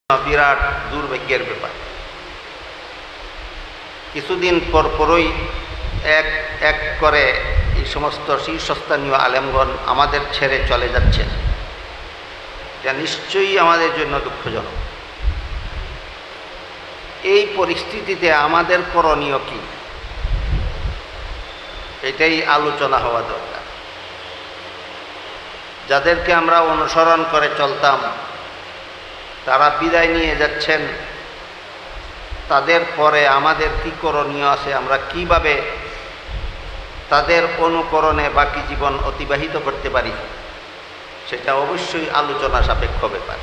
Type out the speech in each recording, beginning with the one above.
বিরাট দুর্ভাগ্যের ব্যাপার। কিছুদিন পরপরই এক এক করে এই সমস্ত শীর্ষস্থানীয় আলেমগণ আমাদের ছেড়ে চলে যাচ্ছে, যা নিশ্চয়ই আমাদের জন্য দুঃখজনক। এই পরিস্থিতিতে আমাদের করণীয় কি, এটাই আলোচনা হওয়া দরকার। যাদেরকে আমরা অনুসরণ করে চলতাম তারা বিদায় নিয়ে যাচ্ছেন, তাদের পরে আমাদের কি করণীয় আছে, আমরা কিভাবে তাদের অনুকরণে বাকি জীবন অতিবাহিত করতে পারি, সেটা অবশ্যই আলোচনা সাপেক্ষ ব্যাপার।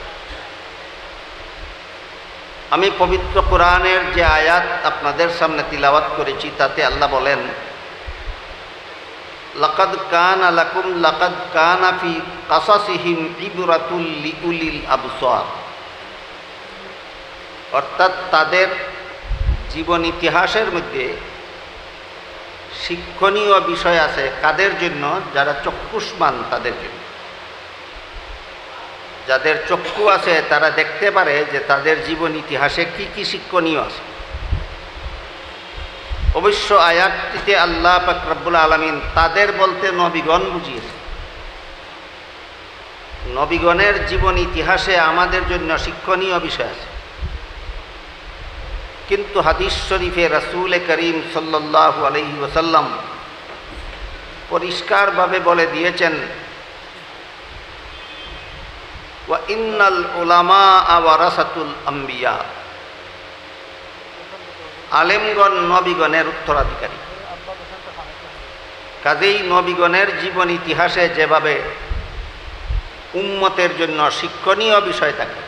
আমি পবিত্র কোরআনের যে আয়াত আপনাদের সামনে তিলাওয়াত করেছি তাতে আল্লাহ বলেন, লাকাদ কানা লাকুম লাকাদ কানা ফি কাসাসিহিম ইবরাতুল লিউলিল আবসার। অর্থাৎ তাদের জীবন ইতিহাসের মধ্যে শিক্ষণীয় বিষয় আছে। কাদের জন্য? যারা চক্ষুষ্মান, তাদের জন্য। যাদের চক্ষু আছে তারা দেখতে পারে যে তাদের জীবন ইতিহাসে কি কি শিক্ষণীয় আছে। অবশ্য আয়াতটিতে আল্লাহ পাক রব্বুল আলামিন তাদের বলতে নবীগণ বুঝিয়েছে। নবীগণের জীবন ইতিহাসে আমাদের জন্য শিক্ষণীয় বিষয় আছে। কিন্তু হাদিস শরীফে রাসূল করিম সাল্লাল্লাহু আলাইহি ওয়াসাল্লাম পরিষ্কারভাবে বলে দিয়েছেন, ওয়া ইন্নাল উলামা ওয়ারাসাতুল আম্বিয়া। আলেমগণ নবীগণের উত্তরাধিকারী। কাজেই নবীগণের জীবন ইতিহাসে যেভাবে উম্মতের জন্য শিক্ষণীয় বিষয় থাকে,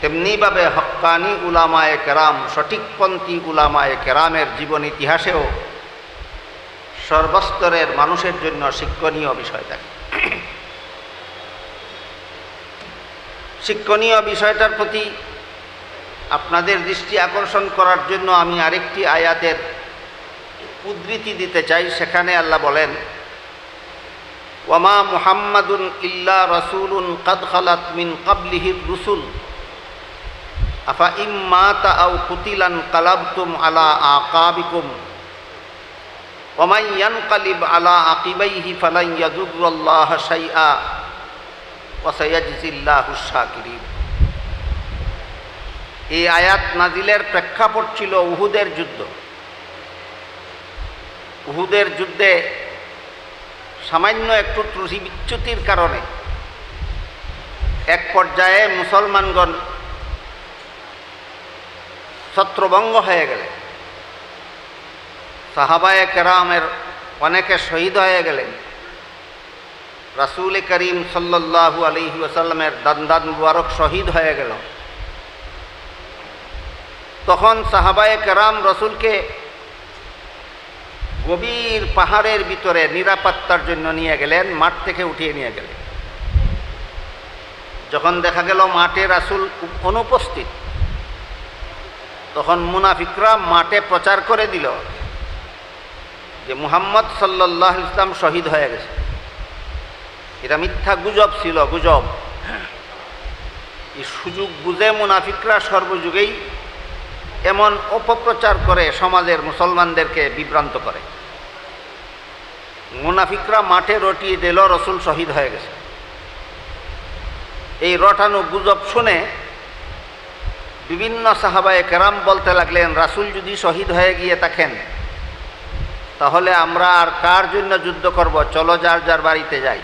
তেমনিভাবে হক্কানি উলামায়ে কেরাম, সঠিকপন্থী উলামায়ে কেরামের জীবন ইতিহাসেও সর্বস্তরের মানুষের জন্য শিক্ষণীয় বিষয় থাকে। শিক্ষণীয় বিষয়টার প্রতি আপনাদের দৃষ্টি আকর্ষণ করার জন্য আমি আরেকটি আয়াতের উদ্ধৃতি দিতে চাই। সেখানে আল্লাহ বলেন, ওয়ামা মুহাম্মাদুন ইল্লা রাসূলুন কাদ খালাত মিন ক্বাবলিহির রুসুল আফা ইম্মাতা আও কুতিলান কালাবতুম আলা আকাবিকুম ওয়া মান ইয়ানকালিব আলা আকিবাইহি ফালান ইয়াদুররাল্লাহা শাইআ ওয়া সায়াজজিল্লাহুশ শাকিরিন। এই আয়াত নাজিলের প্রেক্ষাপট ছিল উহুদের যুদ্ধ। উহুদের যুদ্ধে সামান্য একটু ত্রুটি বিচ্যুতির কারণে এক পর্যায়ে মুসলমানগণ ছত্রভঙ্গ হয়ে গেলেন। সাহাবায়ে কেরামের অনেকে শহীদ হয়ে গেলেন। রাসূল করিম সাল্লাল্লাহু আলাইহি ওয়াসাল্লামের দান মুবারক শহীদ হয়ে গেল। তখন সাহাবায়ে কেরাম রসুলকে গভীর পাহাড়ের ভিতরে নিরাপত্তার জন্য নিয়ে গেলেন, মাঠ থেকে উঠিয়ে নিয়ে গেলেন। যখন দেখা গেল মাঠে রাসূল অনুপস্থিত, তখন মুনাফিকরা মাঠে প্রচার করে দিল যে মুহাম্মদ সাল্লাল্লাহু আলাইহি ওয়াসাল্লাম শহীদ হয়ে গেছে। এটা মিথ্যা গুজব ছিল, গুজব। এই সুযোগ বুঝে মুনাফিকরা সর্বযুগেই এমন অপপ্রচার করে সমাজের মুসলমানদেরকে বিভ্রান্ত করে। মুনাফিকরা মাঠে রটিয়ে দিল রসুল শহীদ হয়ে গেছে। এই রটানো গুজব শুনে বিভিন্ন সাহাবায়ে কেরাম বলতে লাগলেন, রাসূল যদি শহীদ হয়ে গিয়ে থাকেন তাহলে আমরা আর কার জন্য যুদ্ধ করব, চলো যার যার বাড়িতে যাই।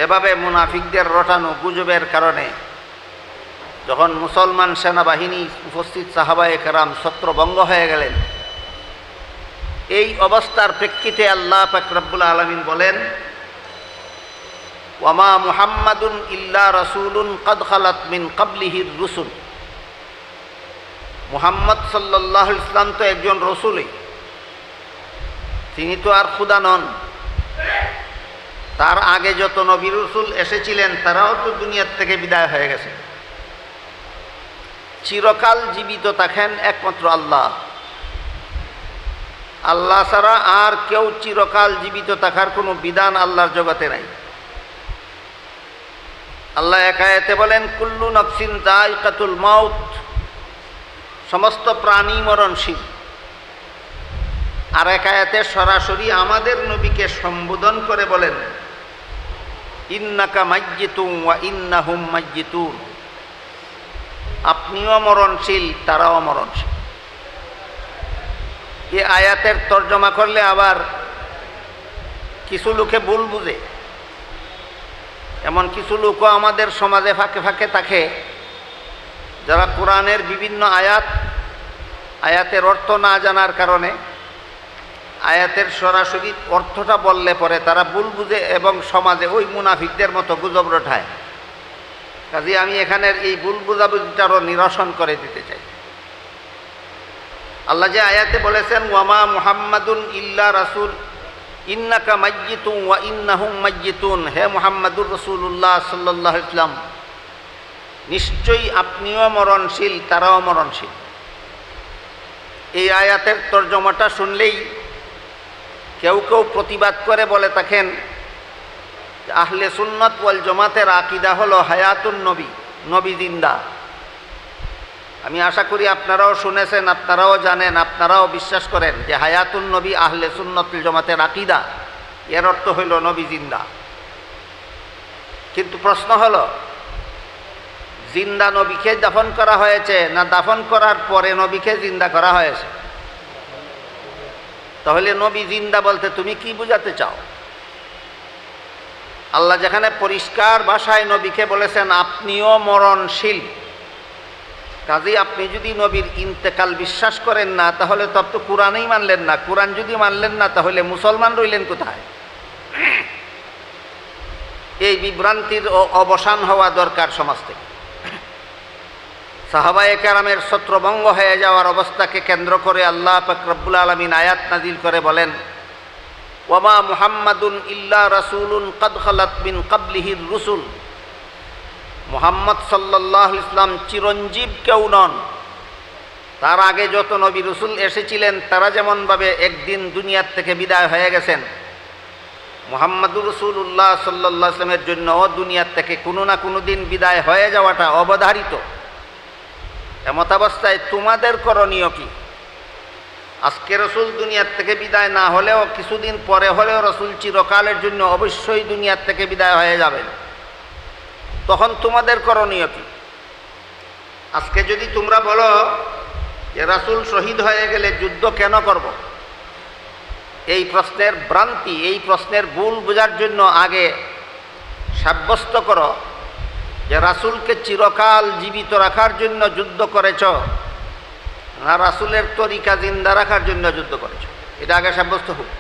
এভাবে মুনাফিকদের রটানো গুজবের কারণে যখন মুসলমান সেনাবাহিনী উপস্থিত সাহাবায়ে কেরাম ছত্রভঙ্গ হয়ে গেলেন, এই অবস্থার প্রেক্ষিতে আল্লাহ পাক রব্বুল আলামিন বলেন, ওয়ামা মুহাম্মাদুন ইল্লা রাসূলুন কাদ খালাত মিন ক্বাবলিহির রুসুল। মুহাম্মদ সাল্লাল্লাহু আলাইহি ওয়াসাল্লাম তো একজন রসূলই, তিনি তো আর খুদা নন। তার আগে যত নবী রসূল এসেছিলেন তারাও তো দুনিয়ার থেকে বিদায় হয়ে গেছে। চিরকাল জীবিত থাকেন একমাত্র আল্লাহ। আল্লাহ ছাড়া আর কেউ চিরকাল জীবিত থাকার কোনো বিধান আল্লাহর জগতে নাই। আল্লাহ এক আয়াতে বলেন কুল্লু নফসিন যায়কাতুল মাউত, সমস্ত প্রাণী মরণশীল। আর এক আয়াতে সরাসরি আমাদের নবীকে সম্বোধন করে বলেন ইন্নাকা মাইয়িতুন ওয়া ইন্নাহুম মাইয়িতুন, আপনিও মরণশীল তারাও মরণশীল। এই আয়াতের তর্জমা করলে আবার কিছু লোকে ভুল বুঝে, এমন কিছু লোকও আমাদের সমাজে ফাঁকে ফাঁকে থাকে যারা কোরআনের বিভিন্ন আয়াতের অর্থ না জানার কারণে আয়াতের সরাসরি অর্থটা বললে পরে তারা ভুল বুঝে এবং সমাজে ওই মুনাফিকদের মতো গুজব রটায়। কাজে আমি এখানের এই ভুল বুঝাবুঝিটারও নিরসন করে দিতে চাই। আল্লাহ যে আয়াতে বলেছেন ওয়ামা মুহাম্মাদুন ইল্লা রাসূল ইন্নাকা মাইয়িতুন ওয়া ইন্নাহুম মাইয়িতুন, হে মুহাম্মাদুর রাসূলুল্লাহ সাল্লাল্লাহু আলাইহি ওয়াসাল্লাম, নিশ্চয়ই আপনিও মরণশীল তারাও মরণশীল। এই আয়াতের তর্জমাটা শুনলেই কেউ কেউ প্রতিবাদ করে বলে থাকেন আহলে সুন্নাত ওয়াল জামাতের আকীদা হলো হায়াতুন নবী, নবী জিন্দা। আমি আশা করি আপনারাও শুনেছেন, আপনারাও জানেন, আপনারাও বিশ্বাস করেন যে হায়াতুন নবী আহলে সুন্নাত ওয়াল জামাতের আকীদা, এর অর্থ হইল নবী জিন্দা। কিন্তু প্রশ্ন হলো জিন্দা নবীকে দাফন করা হয়েছে না দাফন করার পরে নবীকে জিন্দা করা হয়েছে? তাহলে নবী জিন্দা বলতে তুমি কি বুঝাতে চাও? আল্লাহ যেখানে পরিষ্কার ভাষায় নবীকে বলেছেন আপনিও মরণশীল, কাজেই আপনি যদি নবীর ইন্তেকাল বিশ্বাস করেন না তাহলে তো আপনি কোরআনই মানলেন না। কোরআন যদি মানলেন না তাহলে মুসলমান রইলেন কোথায়? এই বিভ্রান্তির অবসান হওয়া দরকার সমাজ থেকে। সাহাবায়ে কেরামের ছত্রভঙ্গ হয়ে যাওয়ার অবস্থাকে কেন্দ্র করে আল্লাহ পাক রব্বুল আলামিন আয়াত নাজিল করে বলেন ওয়ামা মুহাম্মাদুন ইল্লা রাসূলুন কাদ খালাত মিন ক্বাবলিহির রুসুল, মুহাম্মদ সাল্লাল্লাহু আলাইহি ওয়াসাল্লাম চিরঞ্জীব কেউ নন। তার আগে যত নবী রসুল এসেছিলেন তারা যেমনভাবে একদিন দুনিয়ার থেকে বিদায় হয়ে গেছেন, মুহাম্মাদুর রাসূলুল্লাহ সাল্লাল্লাহু আলাইহি ওয়াসাল্লামের জন্য দুনিয়ার থেকে কোনো না কোনো দিন বিদায় হয়ে যাওয়াটা অবধারিত। এমতাবস্থায় তোমাদের করণীয় কি? আজকে রসুল দুনিয়ার থেকে বিদায় না হলেও কিছুদিন পরে হলেও রসুল চিরকালের জন্য অবশ্যই দুনিয়ার থেকে বিদায় হয়ে যাবেন। তখন তোমাদের করণীয় কি? আজকে যদি তোমরা বলো যে রাসূল শহীদ হয়ে গেলে যুদ্ধ কেন করব, এই প্রশ্নের ভ্রান্তি, এই প্রশ্নের ভুল বোঝার জন্য আগে সাব্যস্ত করো যে রাসূলকে চিরকাল জীবিত রাখার জন্য যুদ্ধ করেছ না রাসূলের তরিকা জিন্দা রাখার জন্য যুদ্ধ করেছ, এটা আগে সাব্যস্ত হোক।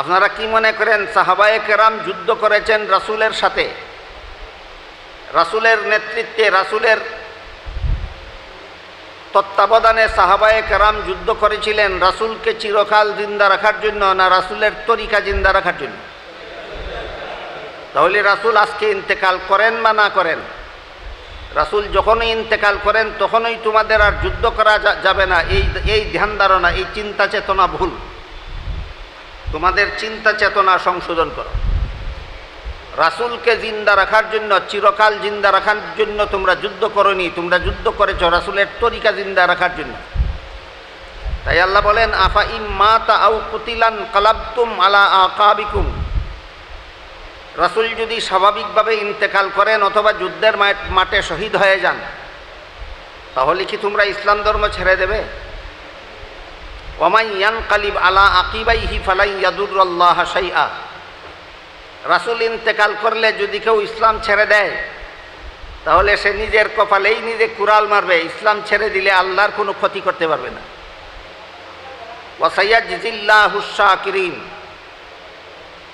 আপনারা কি মনে করেন সাহাবায়ে কেরাম যুদ্ধ করেছেন রাসূলের সাথে? রাসূলের নেতৃত্বে, রাসূলের তত্ত্বাবধানে সাহাবায়ে কেরাম যুদ্ধ করেছিলেন রাসূলকে চিরকাল জিন্দা রাখার জন্য না রাসূলের তরিকা জিন্দা রাখার জন্য? তাহলে রাসূল আজকে ইন্তেকাল করেন বা না করেন, রাসূল যখনই ইন্তেকাল করেন তখনই তোমাদের আর যুদ্ধ করা যাবে না, এই ধ্যান ধারণা, এই চিন্তা চেতনা ভুল। তোমাদের চিন্তা চেতনা সংশোধন করো। রাসূলকে জিন্দা রাখার জন্য, চিরকাল জিন্দা রাখার জন্য তোমরা যুদ্ধ করোনি, তোমরা যুদ্ধ করেছ রাসূলের তরিকা জিন্দা রাখার জন্য। তাই আল্লাহ বলেন আফা ইম্মাতা আও কুতিলান কালাবতুম আলা আকাবিকুম, রাসূল যদি স্বাভাবিকভাবে ইন্তেকাল করেন অথবা যুদ্ধের মাঠে শহীদ হয়ে যান তাহলে কি তোমরা ইসলাম ধর্ম ছেড়ে দেবে? ওয়ামান ইয়ানকালিব আলা আকিবাইহি ফালাই ইয়াদুরুল্লাহ শাইআ, রাসূল ইন্তেকাল করলে যদি কেউ ইসলাম ছেড়ে দেয় তাহলে সে নিজের কপালেই নিজে কুড়াল মারবে, ইসলাম ছেড়ে দিলে আল্লাহর কোনো ক্ষতি করতে পারবে না। ওয়া সাইয়াজজিল্লাহুশ শাকিরিন,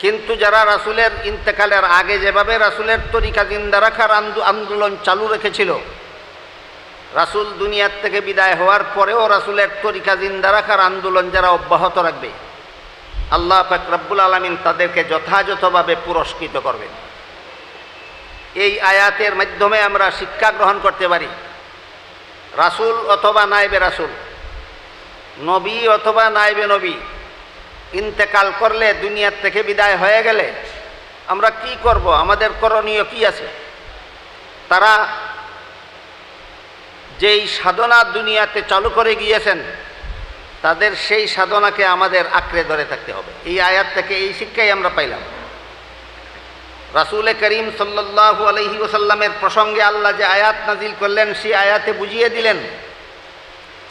কিন্তু যারা রাসূলের ইন্তেকালের আগে যেভাবে রাসূলের তরিকা জিন্দা রাখার আন্দোলন চালু রেখেছিল, রাসূল দুনিয়ার থেকে বিদায় হওয়ার পরেও রাসূলের তরিকা জিন্দা রাখার আন্দোলন যারা অব্যাহত রাখবে আল্লাহ পাক রব্বুল আলামিন তাদেরকে যথাযথভাবে পুরস্কৃত করবেন। এই আয়াতের মাধ্যমে আমরা শিক্ষা গ্রহণ করতে পারি রাসূল অথবা নায়েবে রাসূল, নবী অথবা নায়েবে নবী ইন্তেকাল করলে, দুনিয়ার থেকে বিদায় হয়ে গেলে আমরা কি করব, আমাদের করণীয় কি আছে। তারা যেই সাধনা দুনিয়াতে চালু করে গিয়েছেন, তাদের সেই সাধনাকে আমাদের আঁকড়ে ধরে থাকতে হবে। এই আয়াত থেকে এই শিক্ষাই আমরা পাইলাম। রাসূল করিম সাল্লাল্লাহু আলাইহি ওয়াসাল্লামের প্রসঙ্গে আল্লাহ যে আয়াত নাজিল করলেন, সেই আয়াতে বুঝিয়ে দিলেন,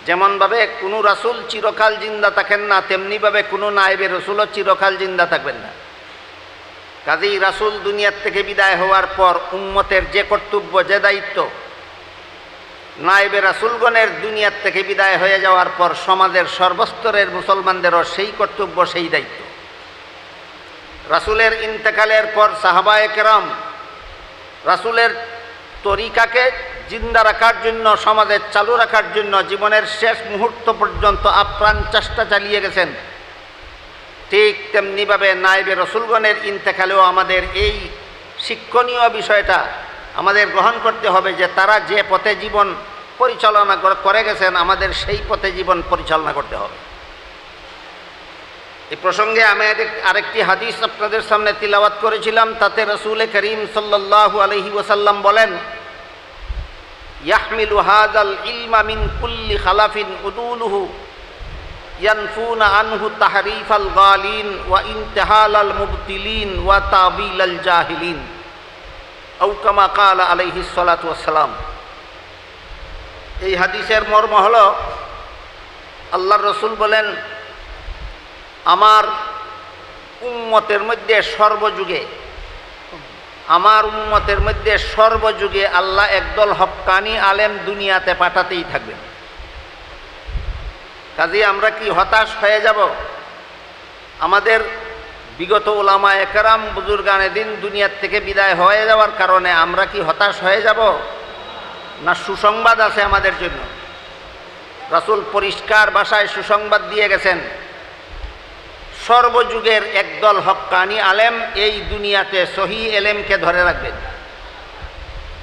যেমনভাবে কোনো রাসূল চিরকাল জিন্দা থাকেন না, তেমনিভাবে কোনো নায়েবে রাসূলও চিরকাল জিন্দা থাকবেন না। কাজেই রাসূল দুনিয়ার থেকে বিদায় হওয়ার পর উম্মতের যে কর্তব্য, যে দায়িত্ব, নায়েবে রাসূলগণের দুনিয়ার থেকে বিদায় হয়ে যাওয়ার পর সমাজের সর্বস্তরের মুসলমানদেরও সেই কর্তব্য, সেই দায়িত্ব। রাসূলের ইন্তেকালের পর সাহাবায়ে কেরাম রাসূলের তরিকাকে জিন্দা রাখার জন্য, সমাজে চালু রাখার জন্য জীবনের শেষ মুহূর্ত পর্যন্ত আপ্রাণ চেষ্টা চালিয়ে গেছেন। ঠিক তেমনিভাবে নায়েবে রাসূলগণের ইন্তেকালেও আমাদের এই শিক্ষণীয় বিষয়টা আমাদের গ্রহণ করতে হবে যে তারা যে পথে জীবন পরিচালনা করে গেছেন, আমাদের সেই পথে জীবন পরিচালনা করতে হবে। এই প্রসঙ্গে আমি আরেকটি হাদিস আপনাদের সামনে তিলাওয়াত করেছিলাম। তাতে রাসূল করিম সাল্লাল্লাহু আলাইহি ওয়াসাল্লাম বলেন, ইয়াহমিলু হাযাল ইলমা মিন কুল্লি খালাফিন উদুলুহু ইয়ানফুনা আনহু তাহরিফাল গালিন ওয়া ইনতিহালাল মুবতিলিন ওয়া তাবিলাল জাহিলিন আও কামা ক্বালা আলাইহিস সালাতু ওয়াস সালাম। এই হাদিসের মর্ম হলো, আল্লাহর রাসূল বলেন, আমার উম্মতের মধ্যে সর্বযুগে আল্লাহ একদল হক্কানি আলেম দুনিয়াতে পাঠাতেই থাকবেন। কাজে আমরা কি হতাশ হয়ে যাব? আমাদের বিগত উলামায়ে কেরাম বুজুর্গানে দিন দুনিয়ার থেকে বিদায় হয়ে যাওয়ার কারণে আমরা কি হতাশ হয়ে যাব? না, সুসংবাদ আছে আমাদের জন্য। রাসূল পরিষ্কার ভাষায় সুসংবাদ দিয়ে গেছেন, সর্বযুগের একদল হক্কানি আলেম এই দুনিয়াতে সহি এলেমকে ধরে রাখবেন।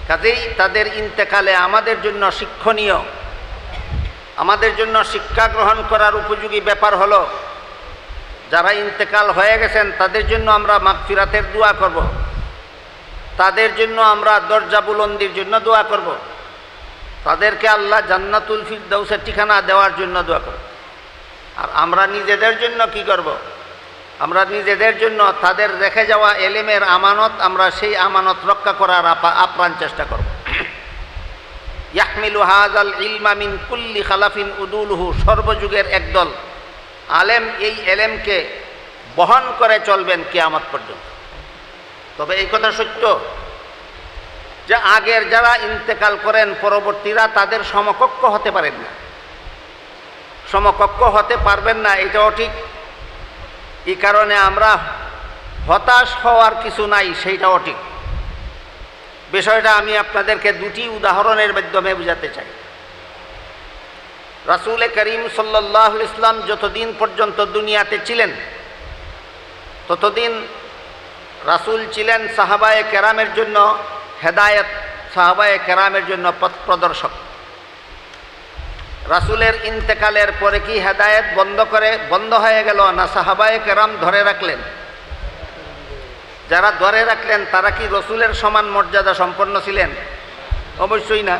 কাজেই তাদের ইন্তেকালে আমাদের জন্য শিক্ষণীয়, আমাদের জন্য শিক্ষা গ্রহণ করার উপযোগী ব্যাপার হলো, যারা ইন্তেকাল হয়ে গেছেন তাদের জন্য আমরা মাগফিরাতের দোয়া করব, তাদের জন্য আমরা দরজা বুলন্দির জন্য দোয়া করব, তাদেরকে আল্লাহ জান্নাতুল ফিরদাউসের ঠিকানা দেওয়ার জন্য দোয়া করব। আর আমরা নিজেদের জন্য কি করব? আমরা নিজেদের জন্য তাদের রেখে যাওয়া এলেমের আমানত, আমরা সেই আমানত রক্ষা করার আপ্রাণ চেষ্টা করব। ইয়াহমিলু হাযাল ইলমা মিন কুল্লি খালাফিন উদুলুহু, সর্বযুগের একদল আলেম এই এলেমকে বহন করে চলবেন কিয়ামত পর্যন্ত। তবে এই কথা সত্য যে আগের যারা ইন্তেকাল করেন, পরবর্তীরা তাদের সমকক্ষ হতে পারেন না, সমকক্ষ হতে পারবেন না, এটাও ঠিক। এই কারণে আমরা হতাশ হওয়ার কিছু নাই, সেইটাও ঠিক। বিষয়টা আমি আপনাদেরকে দুটি উদাহরণের মাধ্যমে বুঝাতে চাই। রাসূল করিম সাল্লাল্লাহু আলাইহি ওয়াসাল্লাম যতদিন পর্যন্ত দুনিয়াতে ছিলেন, ততদিন রাসূল ছিলেন সাহাবায়ে কেরামের জন্য হেদায়েত, সাহাবায়ে কেরামের জন্য পথ প্রদর্শক। রাসূলের ইন্তেকালের পরে কি হেদায়েত বন্ধ হয়ে গেল? না, সাহাবায়ে কেরাম ধরে রাখলেন। যারা ধরে রাখলেন তারা কি রসুলের সমান মর্যাদা সম্পন্ন ছিলেন? অবশ্যই না।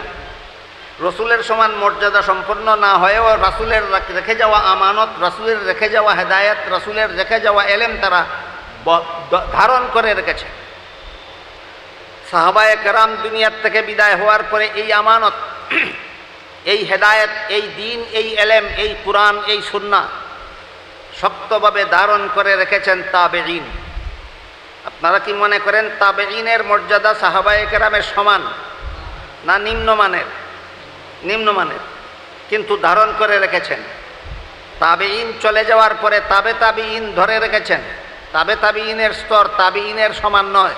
রসুলের সমান মর্যাদা সম্পন্ন না হয়েও রাসূলের রেখে যাওয়া আমানত, রাসূলের রেখে যাওয়া হেদায়েত, রাসূলের রেখে যাওয়া এলেম তারা ধারণ করে রেখেছে। সাহাবায়ে কেরাম দুনিয়ার থেকে বিদায় হওয়ার পরে এই আমানত, এই হেদায়েত, এই দ্বীন, এই এলেম, এই কুরআন, এই সুন্নাহ শক্তভাবে ধারণ করে রেখেছেন তাবেঈন। আপনারা কি মনে করেন তাবেঈনের মর্যাদা সাহাবায়ে কেরামের সমান না নিম্নমানের? নিম্নমানের, কিন্তু ধারণ করে রেখেছেন। তাবেঈন চলে যাওয়ার পরে তাবেঈন ধরে রেখেছেন। তাবেঈনের স্তর তাবেঈনের সমান নয়।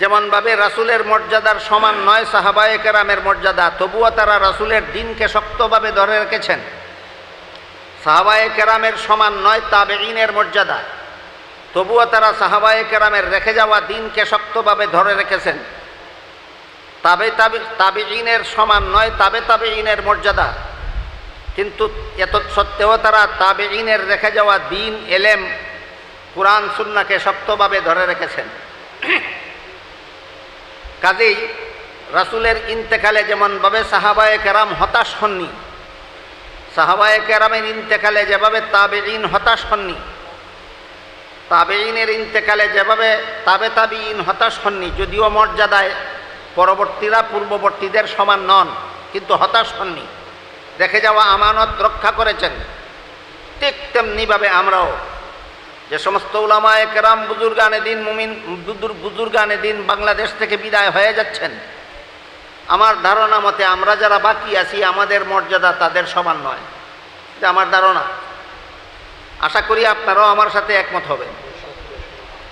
যেমনভাবে রাসূলের মর্যাদার সমান নয় সাহাবায়ে কেরামের মর্যাদা, তবুও তারা রাসূলের দ্বীনকে শক্তভাবে ধরে রেখেছেন। সাহাবায়ে কেরামের সমান নয় তাবেঈনের মর্যাদা, তবুও তারা সাহাবায়ে কেরামের রেখে যাওয়া দ্বীনকে শক্তভাবে ধরে রেখেছেন। তাবেঈনের সমান নয় তাবেঈনের মর্যাদা, কিন্তু এত সত্ত্বেও তারা তাবেঈনের রেখে যাওয়া দ্বীন, এলেম কুরআন সুন্নাহকে শক্তভাবে ধরে রেখেছেন। কাজেই রাসূলের ইন্তেকালে যেমনভাবে সাহাবায়ে কেরাম হতাশ হননি, সাহাবায়ে কেরামের ইন্তেকালে যেভাবে তাবেঈন হতাশ হননি, তাবেঈনের ইন্তেকালে যেভাবে তাবেঈন হতাশ হননি, যদিও মর্যাদায় পরবর্তীরা পূর্ববর্তীদের সমান নন, কিন্তু হতাশ হননি, রেখে যাওয়া আমানত রক্ষা করেছেন। ঠিক তেমনিভাবে আমরাও যে সমস্ত উলামায়ে কেরাম বুজুর্গানে দিন বুজুর্গানে দিন বাংলাদেশ থেকে বিদায় হয়ে যাচ্ছেন, আমার ধারণা মতে আমরা যারা বাকি আছি আমাদের মর্যাদা তাদের সমান নয়, এটা আমার ধারণা। আশা করি আপনারাও আমার সাথে একমত হবেন।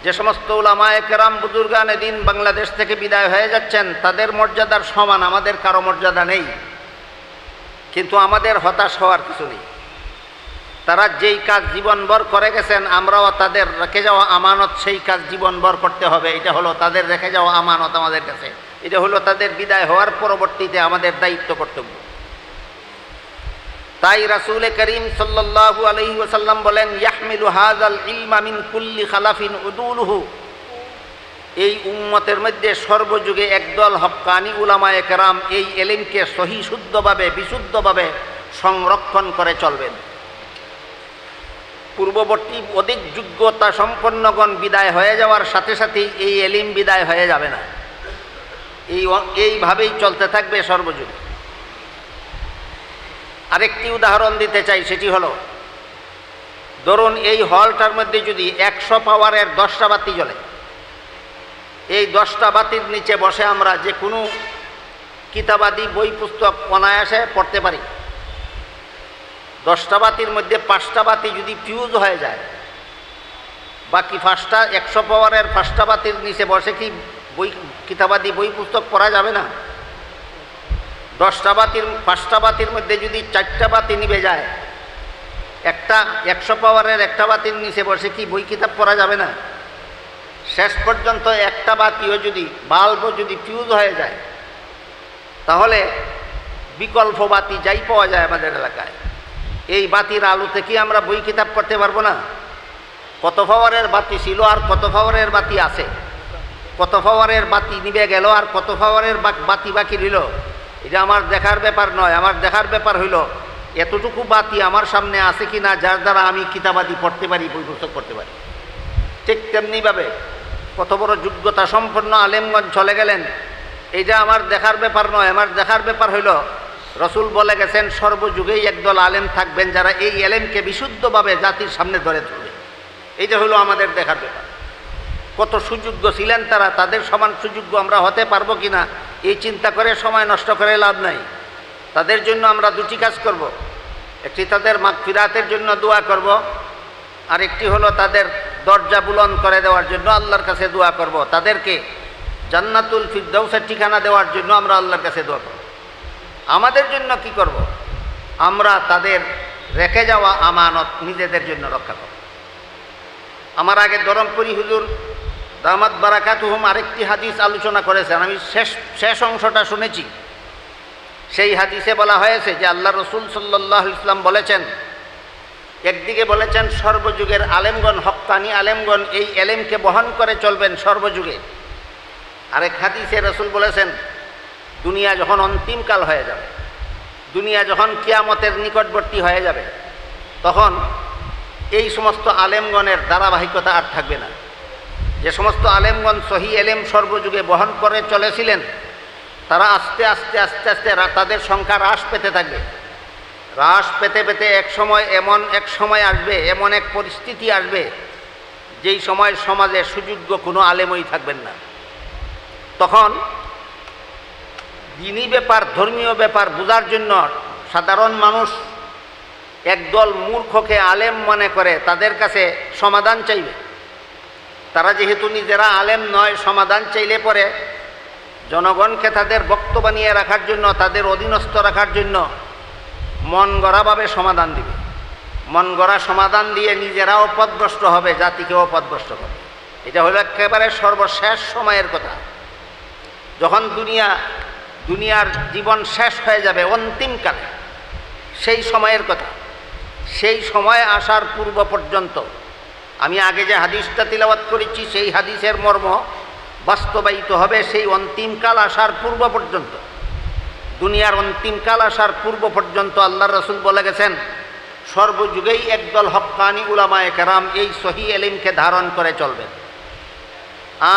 যে সমস্ত উলামায়ে কেরাম বুজুর্গানে দিন বাংলাদেশ থেকে বিদায় হয়ে যাচ্ছেন তাদের মর্যাদার সমান আমাদের কারো মর্যাদা নেই, কিন্তু আমাদের হতাশ হওয়ার কিছু নেই। তারা যেই কাজ জীবনভর করে গেছেন, আমরাও তাদের রেখে যাওয়া আমানত সেই কাজ জীবনভর করতে হবে। এটা হলো তাদের রেখে যাওয়া আমানত আমাদের কাছে, এটা হলো তাদের বিদায় হওয়ার পরবর্তীতে আমাদের দায়িত্ব কর্তব্য। তাই রাসূল করিম সাল্লাল্লাহু আলাইহি ওয়াসাল্লাম বলেন, ইয়াহমিলু হাযাল ইলমা মিন কুল্লি খালাফিন উদুলুহু, এই উম্মতের মধ্যে সর্বযুগে একদল হক্কানি উলামায়ে কেরাম এই এলিমকে সহি শুদ্ধভাবে বিশুদ্ধভাবে সংরক্ষণ করে চলবেন। পূর্ববর্তী অধিক যোগ্যতা সম্পন্নগণ বিদায় হয়ে যাওয়ার সাথে সাথেই এই এলিম বিদায় হয়ে যাবে না, এইভাবেই চলতে থাকবে সর্বযুগে। আরেকটি উদাহরণ দিতে চাই, সেটি হলো, ধরুন এই হলটার মধ্যে যদি 100 পাওয়ারের 10টা বাতি জ্বলে, এই 10টা বাতির নিচে বসে আমরা যে কোনো কিতাবাদি বই পুস্তক অনায়াসে পড়তে পারি। 10টা বাতির মধ্যে 5টা বাতি যদি ফিউজ হয়ে যায়, বাকি 5টা 100 পাওয়ারের 5টা বাতির নিচে বসে কি কিতাবাদি বই পুস্তক পড়া যাবে না? 5টা বাতির মধ্যে যদি 4টা বাতি নিভে যায়, একটা 100 পাওয়ারের একটা বাতির নিচে বসে কি বই কিতাব পড়া যাবে না? শেষ পর্যন্ত একটা বাতিও যদি বাল্বও যদি ফিউজ হয়ে যায়, তাহলে বিকল্প বাতি যাই পাওয়া যায় আমাদের এলাকায়, এই বাতির আলোতে কি আমরা বই কিতাব পড়তে পারবো না? কত পাওয়ারের বাতি ছিল আর কত পাওয়ারের বাতি আছে, কত পাওয়ারের বাতি নিভে গেল আর কত পাওয়ারের বাতি বাকি রইল, এটা আমার দেখার ব্যাপার নয়। আমার দেখার ব্যাপার হইল এতটুকু বাতি আমার সামনে আছে কি না, যার দ্বারা আমি কিতাবাদি পড়তে পারি, বই পুস্তক পড়তে পারি। ঠিক তেমনিভাবে কত বড় যোগ্যতা সম্পন্ন আলেমগণ চলে গেলেন, এইটা আমার দেখার ব্যাপার নয়। আমার দেখার ব্যাপার হইল রসুল বলে গেছেন সর্বযুগেই একদল আলেম থাকবেন যারা এই এলেমকে বিশুদ্ধভাবে জাতির সামনে ধরে ধরবে, এইটা হলো আমাদের দেখার ব্যাপার। কত সুযোগ্য ছিলেন তারা, তাদের সমান সুযোগ্য আমরা হতে পারবো কি না এই চিন্তা করে সময় নষ্ট করে লাভ নাই। তাদের জন্য আমরা দুটি কাজ করব, একটি তাদের মাগফিরাতের জন্য দোয়া করব, আর একটি হলো তাদের দরজা বুলন্দ করে দেওয়ার জন্য আল্লাহর কাছে দোয়া করব, তাদেরকে জান্নাতুল ফিরদাউসের ঠিকানা দেওয়ার জন্য আমরা আল্লাহর কাছে দোয়া করব। আমাদের জন্য কি করব? আমরা তাদের রেখে যাওয়া আমানত নিজেদের জন্য রক্ষা করব। আমার আগে ধরমপুরি হুজুর দামাত বারাকাতুহুম আরেকটি হাদিস আলোচনা করেছেন, আমি শেষ অংশটা শুনেছি। সেই হাদিসে বলা হয়েছে যে আল্লাহ রসুল সাল্লাল্লাহু আলাইহি ওয়াসাল্লাম বলেছেন, একদিকে বলেছেন সর্বযুগের আলেমগণ, হক্কানি আলেমগণ এই এলেমকে বহন করে চলবেন সর্বযুগে। আরেক হাদিসে রসুল বলেছেন, দুনিয়া যখন অন্তিমকাল হয়ে যাবে, দুনিয়া যখন কিয়ামতের নিকটবর্তী হয়ে যাবে, তখন এই সমস্ত আলেমগণের ধারাবাহিকতা আর থাকবে না। যে সমস্ত আলেমগণ সহি এলেম সর্বযুগে বহন করে চলেছিলেন, তারা আস্তে আস্তে আস্তে আস্তে তাদের সংখ্যা হ্রাস পেতে থাকবে। হ্রাস পেতে পেতে এমন এক সময় আসবে, এমন এক পরিস্থিতি আসবে, যেই সময় সমাজে সুযোগ্য কোনো আলেমই থাকবেন না। তখন দিনী ব্যাপার, ধর্মীয় ব্যাপার বোঝার জন্য সাধারণ মানুষ একদল মূর্খকে আলেম মনে করে তাদের কাছে সমাধান চাইবে। তারা যেহেতু নিজেরা আলেম নয়, সমাধান চাইলে পরে জনগণকে তাদের বক্তব্য বানিয়ে রাখার জন্য, তাদের অধীনস্থ রাখার জন্য মন গড়াভাবে সমাধান দিবে। মন গড়া সমাধান দিয়ে নিজেরাও পথভ্রষ্ট হবে, জাতিকেও পথভ্রষ্ট হবে। এটা হলো একেবারে সর্বশেষ সময়ের কথা, যখন দুনিয়ার জীবন শেষ হয়ে যাবে অন্তিমকালে, সেই সময়ের কথা। সেই সময় আসার পূর্ব পর্যন্ত আমি আগে যে হাদিসটা তিলাওয়াত করেছি সেই হাদিসের মর্ম বাস্তবায়িত হবে সেই অন্তিমকাল আসার পূর্ব পর্যন্ত। দুনিয়ার অন্তিমকাল আসার পূর্ব পর্যন্ত আল্লাহর রাসূল বলে গেছেন, সর্বযুগেই একদল হক্কানি উলামায়ে কেরাম এই সহিহ ইলমকে ধারণ করে চলবে।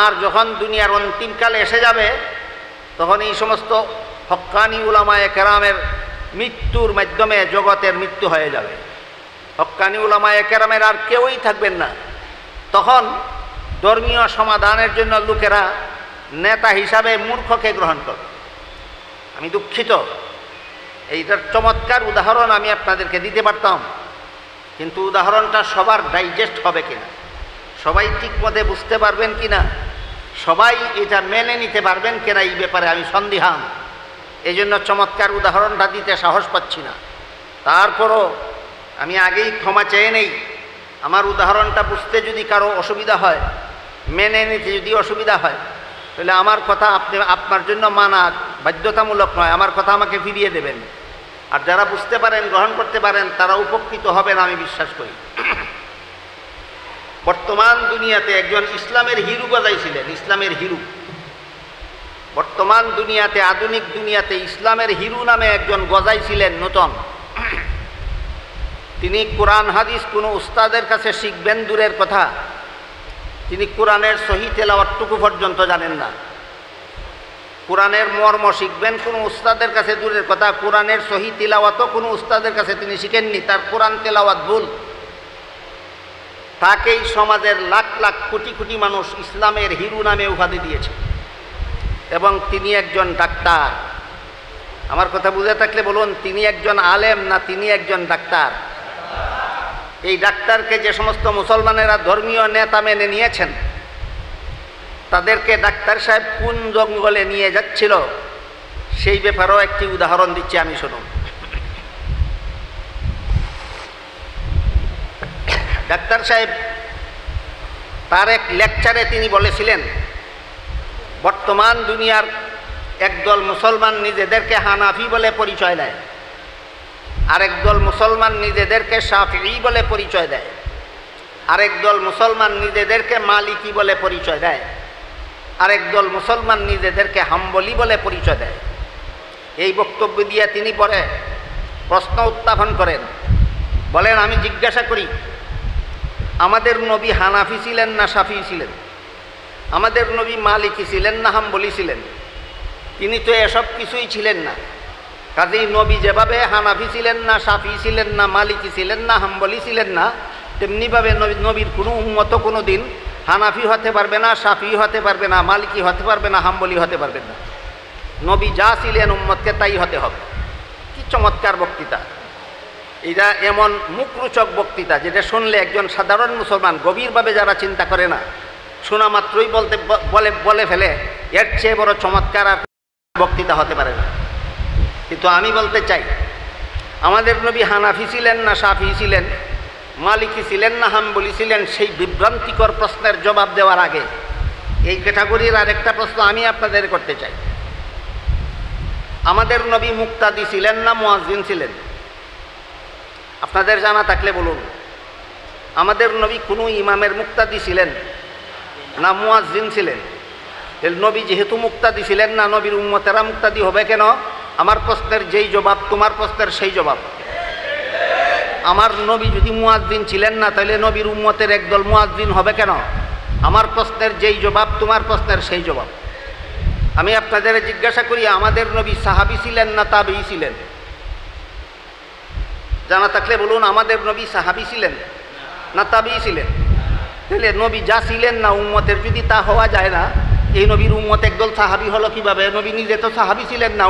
আর যখন দুনিয়ার অন্তিমকাল এসে যাবে তখন এই সমস্ত হক্কানি উলামায়ে কেরামের মৃত্যুর মাধ্যমে জগতের মৃত্যু হয়ে যাবে। হক্কানি উলামায়ে কেরামের আর কেউই থাকবেন না। তখন ধর্মীয় সমাধানের জন্য লোকেরা নেতা হিসাবে মূর্খকে গ্রহণ করবে। আমি দুঃখিত, এইটার চমৎকার উদাহরণ আমি আপনাদেরকে দিতে পারতাম, কিন্তু উদাহরণটা সবার ডাইজেস্ট হবে কিনা, সবাই ঠিক মতে বুঝতে পারবেন কিনা, সবাই এটা মেনে নিতে পারবেন কিনা, এই ব্যাপারে আমি সন্দিহান। এই জন্য চমৎকার উদাহরণটা দিতে সাহস পাচ্ছি না। তারপরও আমি আগেই ক্ষমা চেয়ে নেই, আমার উদাহরণটা বুঝতে যদি কারো অসুবিধা হয়, মেনে নিতে যদি অসুবিধা হয়, তাহলে আমার কথা আপনার জন্য মানা বাধ্যতামূলক নয়, আমার কথা আমাকে ফিরিয়ে দেবেন। আর যারা বুঝতে পারেন, গ্রহণ করতে পারেন, তারা উপকৃত হবেন আমি বিশ্বাস করি। বর্তমান দুনিয়াতে একজন ইসলামের হিরু গজাইছিলেন, ইসলামের হিরু। বর্তমান দুনিয়াতে, আধুনিক দুনিয়াতে ইসলামের হিরু নামে একজন গজাইছিলেন নতুন। তিনি কোরআন হাদিস কোনো উস্তাদের কাছে শিখবেন দূরের কথা, তিনি কোরআনের সহিহ তেলাওয়াতটুকু পর্যন্ত জানেন না। কোরআনের মর্ম শিখবেন কোনো উস্তাদের কাছে দূরের কথা, কোরআনের সহিহ তেলাওয়াতও কোনো উস্তাদের কাছে তিনি শিখেননি। তার কোরআন তেলাওয়াত ভুল। তাকেই সমাজের লাখ লাখ কোটি কোটি মানুষ ইসলামের হিরু নামে উপাধি দিয়েছে। এবং তিনি একজন ডাক্তার। আমার কথা বুঝে থাকলে বলুন, তিনি একজন আলেম না তিনি একজন ডাক্তার? এই ডাক্তারকে যে সমস্ত মুসলমানেরা ধর্মীয় নেতা মেনে নিয়েছেন, তাদেরকে ডাক্তার সাহেব কোন জঙ্গলে নিয়ে যাচ্ছিল সেই ব্যাপারেও একটি উদাহরণ দিচ্ছি আমি, শুনুন। ডাক্তার সাহেব তার এক লেকচারে তিনি বলেছিলেন, বর্তমান দুনিয়ার একদল মুসলমান নিজেদেরকে হানাফি বলে পরিচয় দেয়, আরেকদল মুসলমান নিজেদেরকে শাফিঈ বলে পরিচয় দেয়, আরেকদল মুসলমান নিজেদেরকে মালিকি বলে পরিচয় দেয়, আরেকদল মুসলমান নিজেদেরকে হাম্বলি বলে পরিচয় দেয়। এই বক্তব্য দিয়ে তিনি পরে প্রশ্ন উত্থাপন করেন, বলেন, আমি জিজ্ঞাসা করি, আমাদের নবী হানাফি ছিলেন না শাফিঈ ছিলেন? আমাদের নবী মালিকি ছিলেন না হাম্বলি ছিলেন? তিনি তো এসব কিছুই ছিলেন না। কাজেই নবী যেভাবে হানাফি ছিলেন না, শাফিঈ ছিলেন না, মালিকি ছিলেন না, হাম্বলি ছিলেন না, তেমনিভাবে নবীর কোনো উম্মত কোনো দিন হানাফি হতে পারবে না, শাফিঈ হতে পারবে না, মালিকি হতে পারবে না, হাম্বলি হতে পারবে না। নবী যা ছিলেন উম্মতকে তাই হতে হবে। কি চমৎকার বক্তৃতা! এটা এমন মুখরোচক বক্তৃতা যেটা শুনলে একজন সাধারণ মুসলমান গভীরভাবে যারা চিন্তা করে না, শোনা মাত্রই বলে ফেলে এর চেয়ে বড় চমৎকার আর বক্তৃতা হতে পারে না। কিন্তু আমি বলতে চাই, আমাদের নবী হানাফি ছিলেন না শাফিঈ ছিলেন, মালিকি ছিলেন না হাম্বলি ছিলেন, সেই বিভ্রান্তিকর প্রশ্নের জবাব দেওয়ার আগে এই ক্যাটাগরির আরেকটা প্রশ্ন আমি আপনাদের করতে চাই। আমাদের নবী মুক্তাদি ছিলেন না মুয়াজ্জিন ছিলেন? আপনাদের জানা থাকলে বলুন। আমাদের নবী কোনো ইমামের মুক্তাদি ছিলেন না মুয়াজ্জিন ছিলেন? নবী যেহেতু মুক্তাদি ছিলেন না, নবীর উম্মতেরা মুক্তাদি হবে কেন? আমার প্রশ্নের যেই জবাব তোমার প্রশ্নের সেই জবাব। আমার নবী যদি মুয়াজ্জিন ছিলেন না, তাহলে নবীর উম্মতের একদল মুয়াজ্জিন হবে কেন? আমার প্রশ্নের যেই জবাব তোমার প্রশ্নের সেই জবাব। আমি আপনাদের জিজ্ঞাসা করি, আমাদের নবী সাহাবী ছিলেন না তাবেঈ ছিলেন? জানা থাকলে বলুন, আমাদের নবী সাহাবী ছিলেন না তাবেঈ ছিলেন? তাহলে নবী যা ছিলেন না উম্মতের যদি তা হওয়া যায় না, এই নবীর উম্মত একদল সাহাবী হলো কিভাবে? নবী নিজে তো সাহাবী ছিলেন না,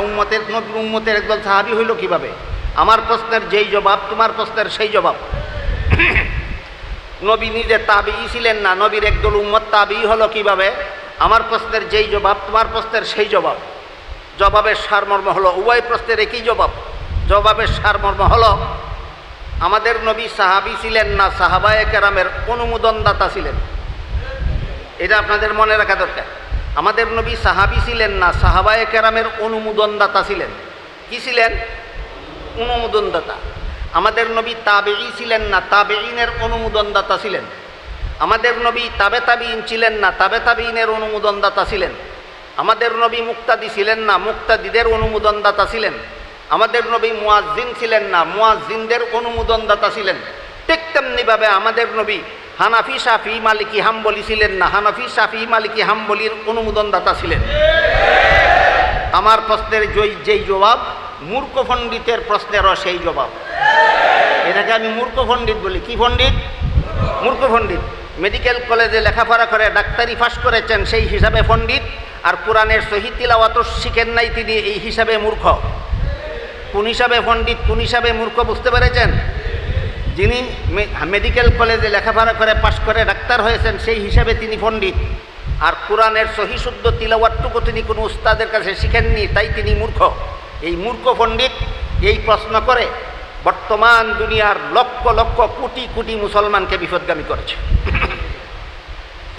নবীর উম্মতের একদল সাহাবী হইল কিভাবে? আমার প্রশ্নের যেই জবাব তোমার প্রশ্নের সেই জবাব। নবী নিজে তাবেঈ ছিলেন না, নবীর একদল উম্মত তাবেঈ হলো কিভাবে? আমার প্রশ্নের যেই জবাব তোমার প্রশ্নের সেই জবাব। জবাবের সারমর্ম হলো, উভয় প্রশ্নের একই জবাব। জবাবের সারমর্ম হলো, আমাদের নবী সাহাবী ছিলেন না সাহাবায়ে কেরামের অনুমোদনদাতা ছিলেন। এটা আপনাদের মনে রাখা দরকার। আমাদের নবী সাহাবী ছিলেন না সাহাবায়ে কেরামের অনুমোদনদাতা ছিলেন। কি ছিলেন? অনুমোদনদাতা। আমাদের নবী তাবেঈ ছিলেন না তাবেঈনের অনুমোদনদাতা ছিলেন। আমাদের নবী তাবে তাবিঈন ছিলেন না, তাবে তাবিঈনের অনুমোদনদাতা ছিলেন। আমাদের নবী মুক্তাদি ছিলেন না, মুক্তাদিদের অনুমোদনদাতা ছিলেন। আমাদের নবী মুয়াজ্জিন ছিলেন না, মুয়াজ্জিনদের অনুমোদনদাতা ছিলেন। ঠিক তেমনিভাবে আমাদের নবী হানাফি শাফিঈ মালিকি হাম্বলি ছিলেন না, হানাফি শাফিঈ মালিকি হাম্বলির অনুমোদনদাতা ছিলেন। আমার প্রশ্নের যেই জবাব, মূর্খ পণ্ডিতের প্রশ্নেরও সেই জবাব। এটাকে আমি মূর্খ পণ্ডিত বলি। কি পণ্ডিত? মূর্খ পণ্ডিত। মেডিকেল কলেজে লেখাপড়া করে ডাক্তারি পাস করেছেন সেই হিসাবে পণ্ডিত, আর কোরআনের সহিহ তিলাওয়াত শিখেন নাই তিনি, এই হিসাবে মূর্খ। কোন হিসাবে পণ্ডিত, কোন হিসাবে মূর্খ বুঝতে পেরেছেন? যিনি মেডিকেল কলেজে লেখাপড়া করে পাশ করে ডাক্তার হয়েছেন সেই হিসাবে তিনি পণ্ডিত, আর কোরআনের সহিহ শুদ্ধ তিলাওয়াতটুকু তিনি কোনো উস্তাদের কাছে শিখেননি, তাই তিনি মূর্খ। এই মূর্খ পণ্ডিত এই প্রশ্ন করে বর্তমান দুনিয়ার লক্ষ লক্ষ কোটি কোটি মুসলমানকে বিপদগামী করেছে।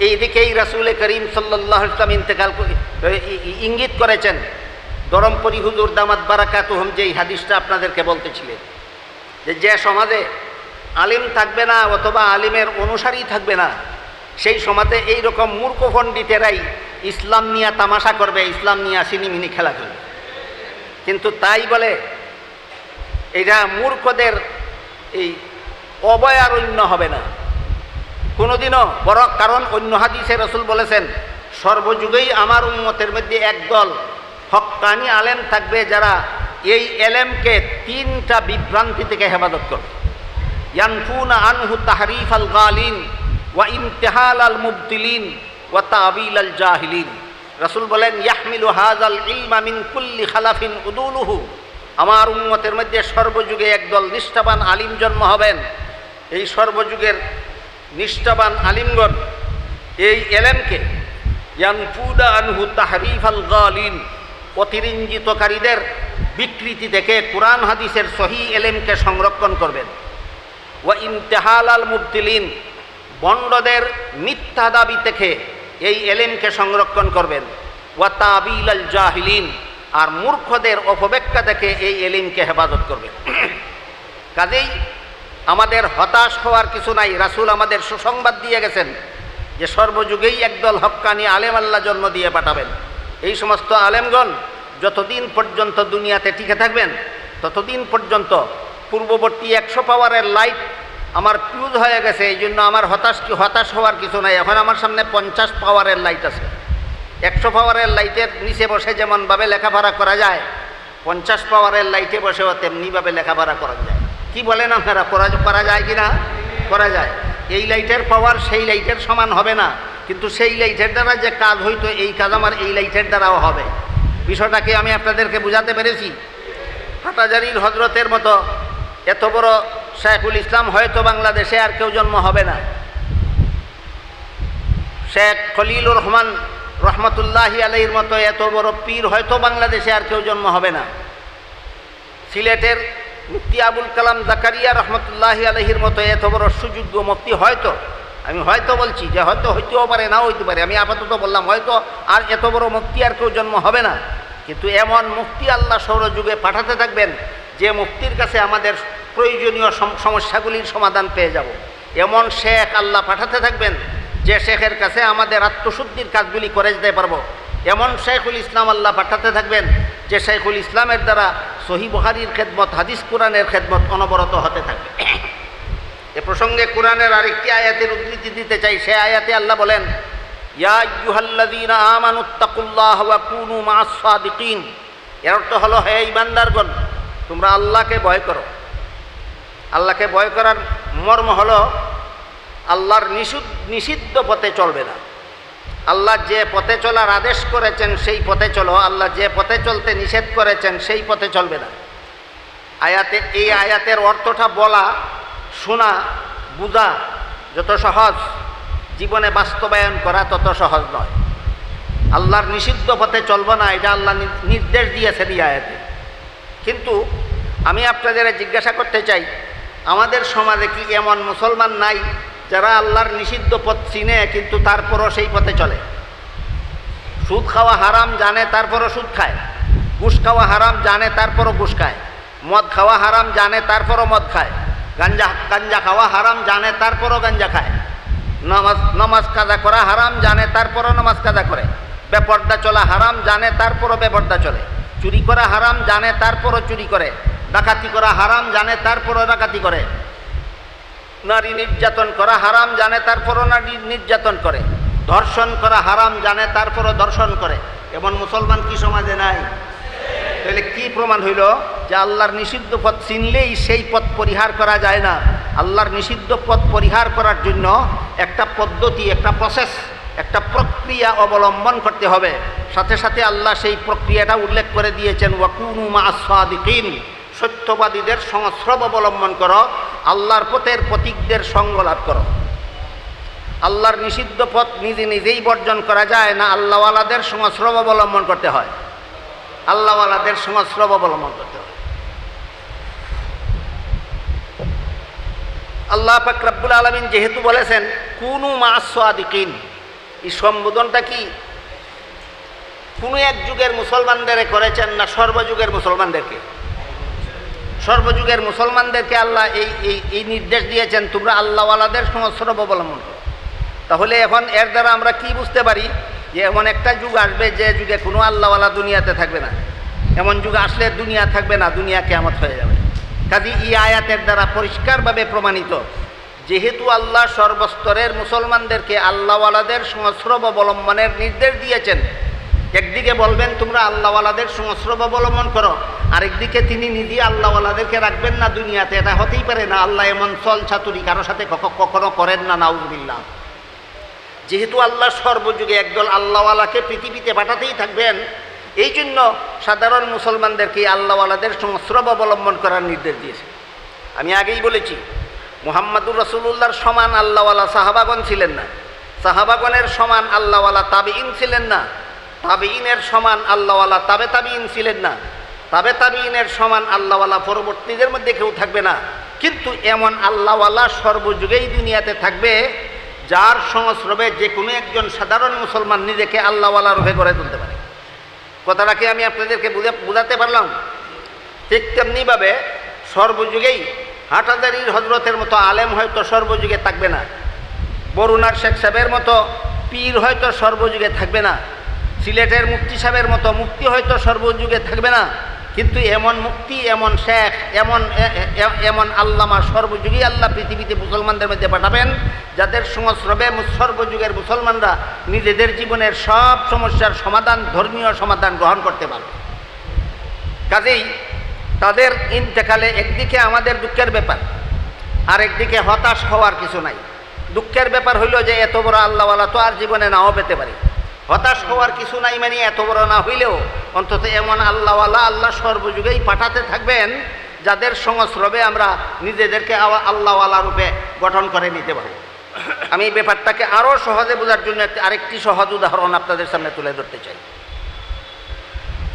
এই দিকেই রাসূল করিম সাল্লাল্লাহু আলাইহি ওয়াসাল্লাম ইন্তেকাল ইঙ্গিত করেছেন। ধরমপুরি হুজুর দামাত বারাকাতুহুম যে হাদিসটা আপনাদেরকে বলতেছিলেন, যে সমাজে আলিম থাকবে না অথবা আলিমের অনুসারী থাকবে না, সেই সমাজে এইরকম মূর্খ পণ্ডিতেরাই ইসলাম নিয়ে তামাশা করবে, ইসলাম নিয়ে সিনিমিনি খেলা করবে। কিন্তু তাই বলে এটা মূর্খদের এই অভয়ারণ্য হবে না কোনোদিনও। বড় কারণ অন্য হাদিসে রাসূল বলেছেন, সর্বযুগেই আমার উম্মতের মধ্যে একদল হক্কানি আলেম থাকবে যারা এই এলেমকে তিনটা বিভ্রান্তি থেকে হেফাজত করবে। ইয়ানফুনা আনহু তাহরিফ আল গালিন ওয়া ইমতিহাল আল মুবতিলিন ওয়া তাবিল আল জাহিলিন। রাসূল বলেন, ইয়াহমিলু হাযাল ইলমা মিন কুল্লি খালাফিন উদুলুহু। আমার উম্মতের মধ্যে সর্বযুগে একদল নিষ্ঠাবান আলিম জন্ম হবেন। এই সর্বযুগের নিষ্ঠাবান আলিমগণ এই এলেমকে ইয়ানফুনা আনহু তাহরিফ আল গালিন, অতিরঞ্জিতকারীদের বিকৃতি থেকে কোরআন হাদিসের সহিহ এলেমকে সংরক্ষণ করবেন। ওয়া ইমতিহাল আল মুবতিলিন, বন্ডদের মিথ্যা দাবি থেকে এই এলেমকে সংরক্ষণ করবেন। ওয়া তাবিল আল জাহিলিন, আর মূর্খদের অপব্যাখ্যা থেকে এই এলিমকে হেফাজত করবেন। কাজেই আমাদের হতাশ হওয়ার কিছু নাই। রাসূল আমাদের সুসংবাদ দিয়ে গেছেন যে সর্বযুগেই একদল হক্কানি আলেম আল্লাহ জন্ম দিয়ে পাঠাবেন। এই সমস্ত আলেমগণ যতদিন পর্যন্ত দুনিয়াতে টিকে থাকবেন ততদিন পর্যন্ত পূর্ববর্তী 100 পাওয়ারের লাইট আমার ফিউজ হয়ে গেছে, এই জন্য আমার হতাশ হওয়ার কিছু নাই। এখন আমার সামনে 50 পাওয়ারের লাইট আছে। 100 পাওয়ারের লাইটের নিচে বসে যেমনভাবে লেখাপড়া করা যায়, 50 পাওয়ারের লাইটে বসেও তেমনিভাবে লেখাপড়া করা যায়। কি বলেন আপনারা? করা যায় কি না? করা যায়। এই লাইটের পাওয়ার সেই লাইটের সমান হবে না, কিন্তু সেই লাইটের দ্বারা যে কাজ হইতো এই কাজ আমার এই লাইটের দ্বারাও হবে। বিষয়টাকে আমি আপনাদেরকে বুঝাতে পেরেছি? হাটাজারির হজরতের মতো এত বড় শাইখুল ইসলাম হয়তো বাংলাদেশে আর কেউ জন্ম হবে না। শেখ খলিলুর রহমান রহমতুল্লাহি আলাইহির মতো এত বড় পীর হয়তো বাংলাদেশে আর কেউ জন্ম হবে না। সিলেটের মুফতি আবুল কালাম জাকারিয়া রহমতুল্লাহি আলাইহির মতো এত বড় সুযোগ্য মুফতি হয়তো, আমি হয়তো বলছি যে হয়তো হইতেও পারে, নাও হইতে পারে, আমি আপাতত বললাম হয়তো আর এত বড় মুফতি আর কেউ জন্ম হবে না। কিন্তু এমন মুফতি আল্লাহ সৌরযুগে পাঠাতে থাকবেন যে মুফতির কাছে আমাদের প্রয়োজনীয় সমস্যাগুলির সমাধান পেয়ে যাব। এমন শেখ আল্লাহ পাঠাতে থাকবেন যে শেখের কাছে আমাদের আত্মশুদ্ধির কাজগুলি করে যেতে পারবো। এমন শাইখুল ইসলাম আল্লাহ পাঠাতে থাকবেন যে শাইখুল ইসলামের দ্বারা সহিহ বুখারীর খেদমত, হাদিস কোরআনের খেদমত অনবরত হতে থাকবে। এ প্রসঙ্গে কোরআনের আরেকটি আয়াতের উদ্ধৃতি দিতে চাই। সে আয়াতে আল্লাহ বলেন, ইয়া আইয়ুহাল্লাযীনা আমানুত্তাকুল্লাহ ওয়া কুনু মা'আস সাদিকিন। এর অর্থ হলো, হে ঈমানদারগণ, তোমরা আল্লাহকে ভয় করো। আল্লাহকে ভয় করার মর্ম হলো আল্লাহর নিষিদ্ধ পথে চলবে না। আল্লাহ যে পথে চলার আদেশ করেছেন সেই পথে চলো, আল্লাহ যে পথে চলতে নিষেধ করেছেন সেই পথে চলবে না। এই আয়াতের অর্থটা বলা, শোনা, বুঝা যত সহজ, জীবনে বাস্তবায়ন করা তত সহজ নয়। আল্লাহর নিষিদ্ধ পথে চলবো না, এটা আল্লাহ নির্দেশ দিয়েছেন এই আয়াতে। কিন্তু আমি আপনাদের জিজ্ঞাসা করতে চাই, আমাদের সমাজে কি এমন মুসলমান নাই যারা আল্লাহর নিষিদ্ধ পথ চিনে কিন্তু তারপরও সেই পথে চলে? সুদ খাওয়া হারাম জানে তারপরও সুদ খায়, ঘুষ খাওয়া হারাম জানে তারপরও ঘুষ খায়, মদ খাওয়া হারাম জানে তারপরও মদ খায়, গাঞ্জা খাওয়া হারাম জানে তারপরও গাঞ্জা খায়। নামাজ কাজা করা হারাম জানে তারপরও নামাজ কাজা করে, বেপর্দা চলা হারাম জানে তারপরও বেপর্দা চলে, চুরি করা হারাম জানে তারপরও চুরি করে, ডাকাতি করা হারাম জানে তারপরও ডাকাতি করে, নারী নির্যাতন করা হারাম জানে তারপরও নারী নির্যাতন করে, ধর্ষণ করা হারাম জানে তারপরও ধর্ষণ করে। এমন মুসলমান কি সমাজে নাই? তাহলে কি প্রমাণ হইল যে আল্লাহর নিষিদ্ধ পথ চিনলেই সেই পথ পরিহার করা যায় না। আল্লাহর নিষিদ্ধ পথ পরিহার করার জন্য একটা পদ্ধতি, একটা প্রসেস, একটা প্রক্রিয়া অবলম্বন করতে হবে। সাথে সাথে আল্লাহ সেই প্রক্রিয়াটা উল্লেখ করে দিয়েছেন, ওয়াকুনু মা'আস সাদিকিন, সত্যবাদীদের সংস্রব অবলম্বন করো, আল্লাহর পথের প্রতীকদের সঙ্গ লাভ করো। আল্লাহর নিষিদ্ধ পথ নিজে নিজেই বর্জন করা যায় না, আল্লাহওয়ালাদের সংস্রব অবলম্বন করতে হয়, আল্লাহওয়ালাদের সংস্রব অবলম্বন করতে হয়। আল্লাহ পাক রব্বুল আলামিন যেহেতু বলেছেন কুনু মা'আস সাদিকিন, এই সম্বোধনটা কি কোনো এক যুগের মুসলমানদের করেছেন না সর্বযুগের মুসলমানদেরকে? সর্বযুগের মুসলমানদেরকে আল্লাহ এই নির্দেশ দিয়েছেন, তোমরা আল্লাহওয়ালাদের সংস্রব অবলম্বন করো। তাহলে এখন এর দ্বারা আমরা কি বুঝতে পারি যে এমন একটা যুগ আসবে যে যুগে কোনো আল্লাহওয়ালা দুনিয়াতে থাকবে না। এমন যুগ আসলে দুনিয়া থাকবে না, দুনিয়া কিয়ামত হয়ে যাবে। কাজে এই আয়াতের দ্বারা পরিষ্কারভাবে প্রমাণিত, যেহেতু আল্লাহ সর্বস্তরের মুসলমানদেরকে আল্লাহওয়ালাদের সংস্রব অবলম্বনের নির্দেশ দিয়েছেন, একদিকে বলবেন তোমরা আল্লাহওয়ালাদের সংস্রব অবলম্বন করো, আরেকদিকে তিনি নিজে আল্লাহওয়ালাদেরকে রাখবেন না দুনিয়াতে, এটা হতেই পারে না। আল্লাহ এমন চল ছাতুরি কারো সাথে কখনো করেন না, নাউযুবিল্লাহ। যেহেতু আল্লাহ সর্বযুগে একদল আল্লাহওয়ালাকে পৃথিবীতে পাঠাতেই থাকবেন, এই জন্য সাধারণ মুসলমানদেরকে আল্লাহওয়ালাদের সংস্রব অবলম্বন করার নির্দেশ দিয়েছে। আমি আগেই বলেছি, মুহাম্মাদুর রাসূলুল্লাহর সমান আল্লাহওয়ালা সাহাবাগণ ছিলেন না, সাহাবাগণের সমান আল্লাহওয়ালা তাবেঈন ছিলেন না, তাবেঈনের সমান আল্লাহওয়ালা তাবে তাবেঈন ছিলেন না, তাবে তাবেঈনের সমান আল্লাহওয়ালা পরবর্তীদের মধ্যে কেউ থাকবে না। কিন্তু এমন আল্লাহওয়ালা সর্বযুগেই দুনিয়াতে থাকবে, যার সংস্রবে যে কোনো একজন সাধারণ মুসলমান নিজেকে আল্লাহওয়ালা রূপে গড়ে তুলতে পারে। কথাটাকে আমি আপনাদেরকে বুঝাতে পারলাম? ঠিক তেমনিভাবে সর্বযুগেই হাটহাজারীর হজরতের মতো আলেম হয়তো সর্বযুগে থাকবে না, বরুণার শেখ সাহেবের মতো পীর হয়তো সর্বযুগে থাকবে না, সিলেটের মুফতি সাহেবের মতো মুফতি হয়তো সর্বযুগে থাকবে না, কিন্তু এমন মুফতি, এমন শেখ, এমন আল্লামা সর্বযুগেই আল্লাহ পৃথিবীতে মুসলমানদের মধ্যে পাঠাবেন, যাদের সংস্রবে সর্বযুগের মুসলমানরা নিজেদের জীবনের সব সমস্যার সমাধান, ধর্মীয় সমাধান গ্রহণ করতে পারবে। কাজেই তাদের ইন্তেকালে একদিকে আমাদের দুঃখের ব্যাপার, আর একদিকে হতাশ হওয়ার কিছু নাই। দুঃখের ব্যাপার হইল যে এত বড় আল্লাহওয়ালা তো আর জীবনে নাও পেতে পারি। হতাশ হওয়ার কিছু নাই, মানে এত বড় না হইলেও অন্তত এমন আল্লাহওয়ালা আল্লাহ সর্বযুগেই পাঠাতে থাকবেন, যাদের সংস্রবে আমরা নিজেদেরকে আল্লাহওয়ালা রূপে গঠন করে নিতে পারি। আমি এই ব্যাপারটাকে আরও সহজে বোঝার জন্য আরেকটি সহজ উদাহরণ আপনাদের সামনে তুলে ধরতে চাই।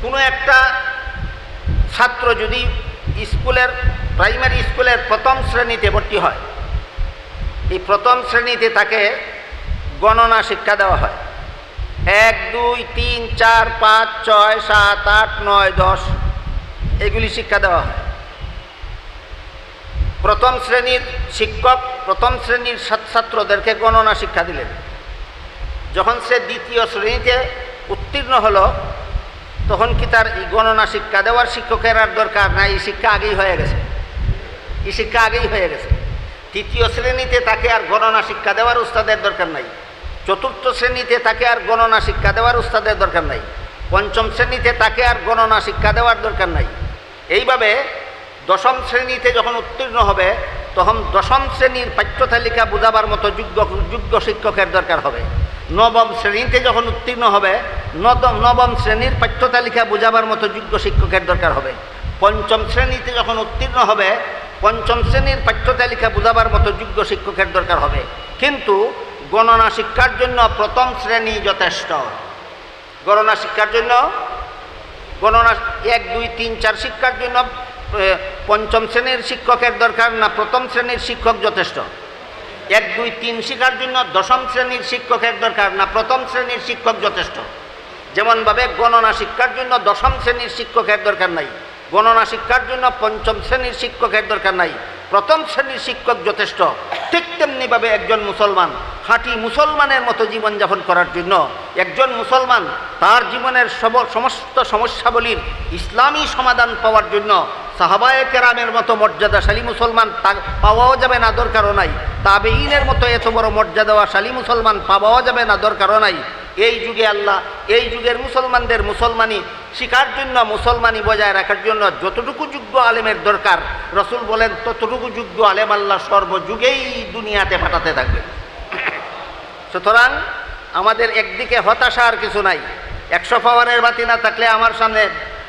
কোনো একটা ছাত্র যদি প্রাইমারি স্কুলের প্রথম শ্রেণীতে ভর্তি হয়, এই প্রথম শ্রেণীতে তাকে গণনা শিক্ষা দেওয়া হয়। 1, 2, 3, 4, 5, 6, 7, 8, 9, 10 এগুলি শিক্ষা দেওয়া হয়। প্রথম শ্রেণীর শিক্ষক প্রথম শ্রেণীর ছাত্রদেরকে গণনা শিক্ষা দিলেন। যখন সে দ্বিতীয় শ্রেণীতে উত্তীর্ণ হলো, তখন কি তার এই গণনা শিক্ষা দেওয়ার শিক্ষকের আর দরকার না? এই শিক্ষা আগেই হয়ে গেছে, এই শিক্ষা আগেই হয়ে গেছে। তৃতীয় শ্রেণীতে তাকে আর গণনা শিক্ষা দেওয়ার উস্তাদের দরকার নাই, চতুর্থ শ্রেণীতে তাকে আর গণনা শিক্ষা দেওয়ার উস্তাদের দরকার নাই, পঞ্চম শ্রেণীতে তাকে আর গণনা শিক্ষা দেওয়ার দরকার নাই। এইভাবে দশম শ্রেণীতে যখন উত্তীর্ণ হবে, তখন দশম শ্রেণীর পাঠ্যতালিকা বোঝাবার মতো যোগ্য শিক্ষকের দরকার হবে। নবম শ্রেণীতে যখন উত্তীর্ণ হবে, নবম শ্রেণীর পাঠ্যতালিকা বোঝাবার মতো যোগ্য শিক্ষকের দরকার হবে। পঞ্চম শ্রেণীতে যখন উত্তীর্ণ হবে, পঞ্চম শ্রেণীর পাঠ্যতালিকা বোঝাবার মতো যোগ্য শিক্ষকের দরকার হবে। কিন্তু গণনা শিক্ষার জন্য প্রথম শ্রেণী যথেষ্ট। গণনা শিক্ষার জন্য গণনা 1, 2, 3, 4 শিক্ষার জন্য পঞ্চম শ্রেণীর শিক্ষকের দরকার না প্রথম শ্রেণীর শিক্ষক যথেষ্ট? 1, 2, 3 শিক্ষার জন্য দশম শ্রেণীর শিক্ষকের দরকার না প্রথম শ্রেণীর শিক্ষক যথেষ্ট? যেমনভাবে গণনা শিক্ষার জন্য দশম শ্রেণীর শিক্ষকের দরকার নাই, গণনা শিক্ষার জন্য পঞ্চম শ্রেণীর শিক্ষকের দরকার নাই, প্রথম শ্রেণীর শিক্ষক যথেষ্ট, ঠিক তেমনিভাবে একজন মুসলমান খাঁটি মুসলমানের মতো জীবনযাপন করার জন্য একজন মুসলমান তার জীবনের সমস্ত সমস্যাবলীর ইসলামী সমাধান পাওয়ার জন্য সাহাবায়ে কেরামের মতো মর্যাদাশালী মুসলমান পাওয়াও যাবে না, দরকারও নাই। তাবেঈনের মতো এত বড় মর্যাদাশালী মুসলমান পাওয়াও যাবে না, দরকারও নাই। এই যুগে আল্লাহ এই যুগের মুসলমানদের মুসলমানি শিকার জন্য, মুসলমানি বজায় রাখার জন্য যতটুকু যোগ্য আলেমের দরকার, রসুল বলেন ততটুকু যোগ্য আলেম আল্লাহ সর্বযুগেই দুনিয়াতে পাঠাতে থাকবে। সুতরাং আমাদের একদিকে হতাশা আর কিছু নাই। 100 পাওয়ারের বাতি না থাকলে আমার সামনে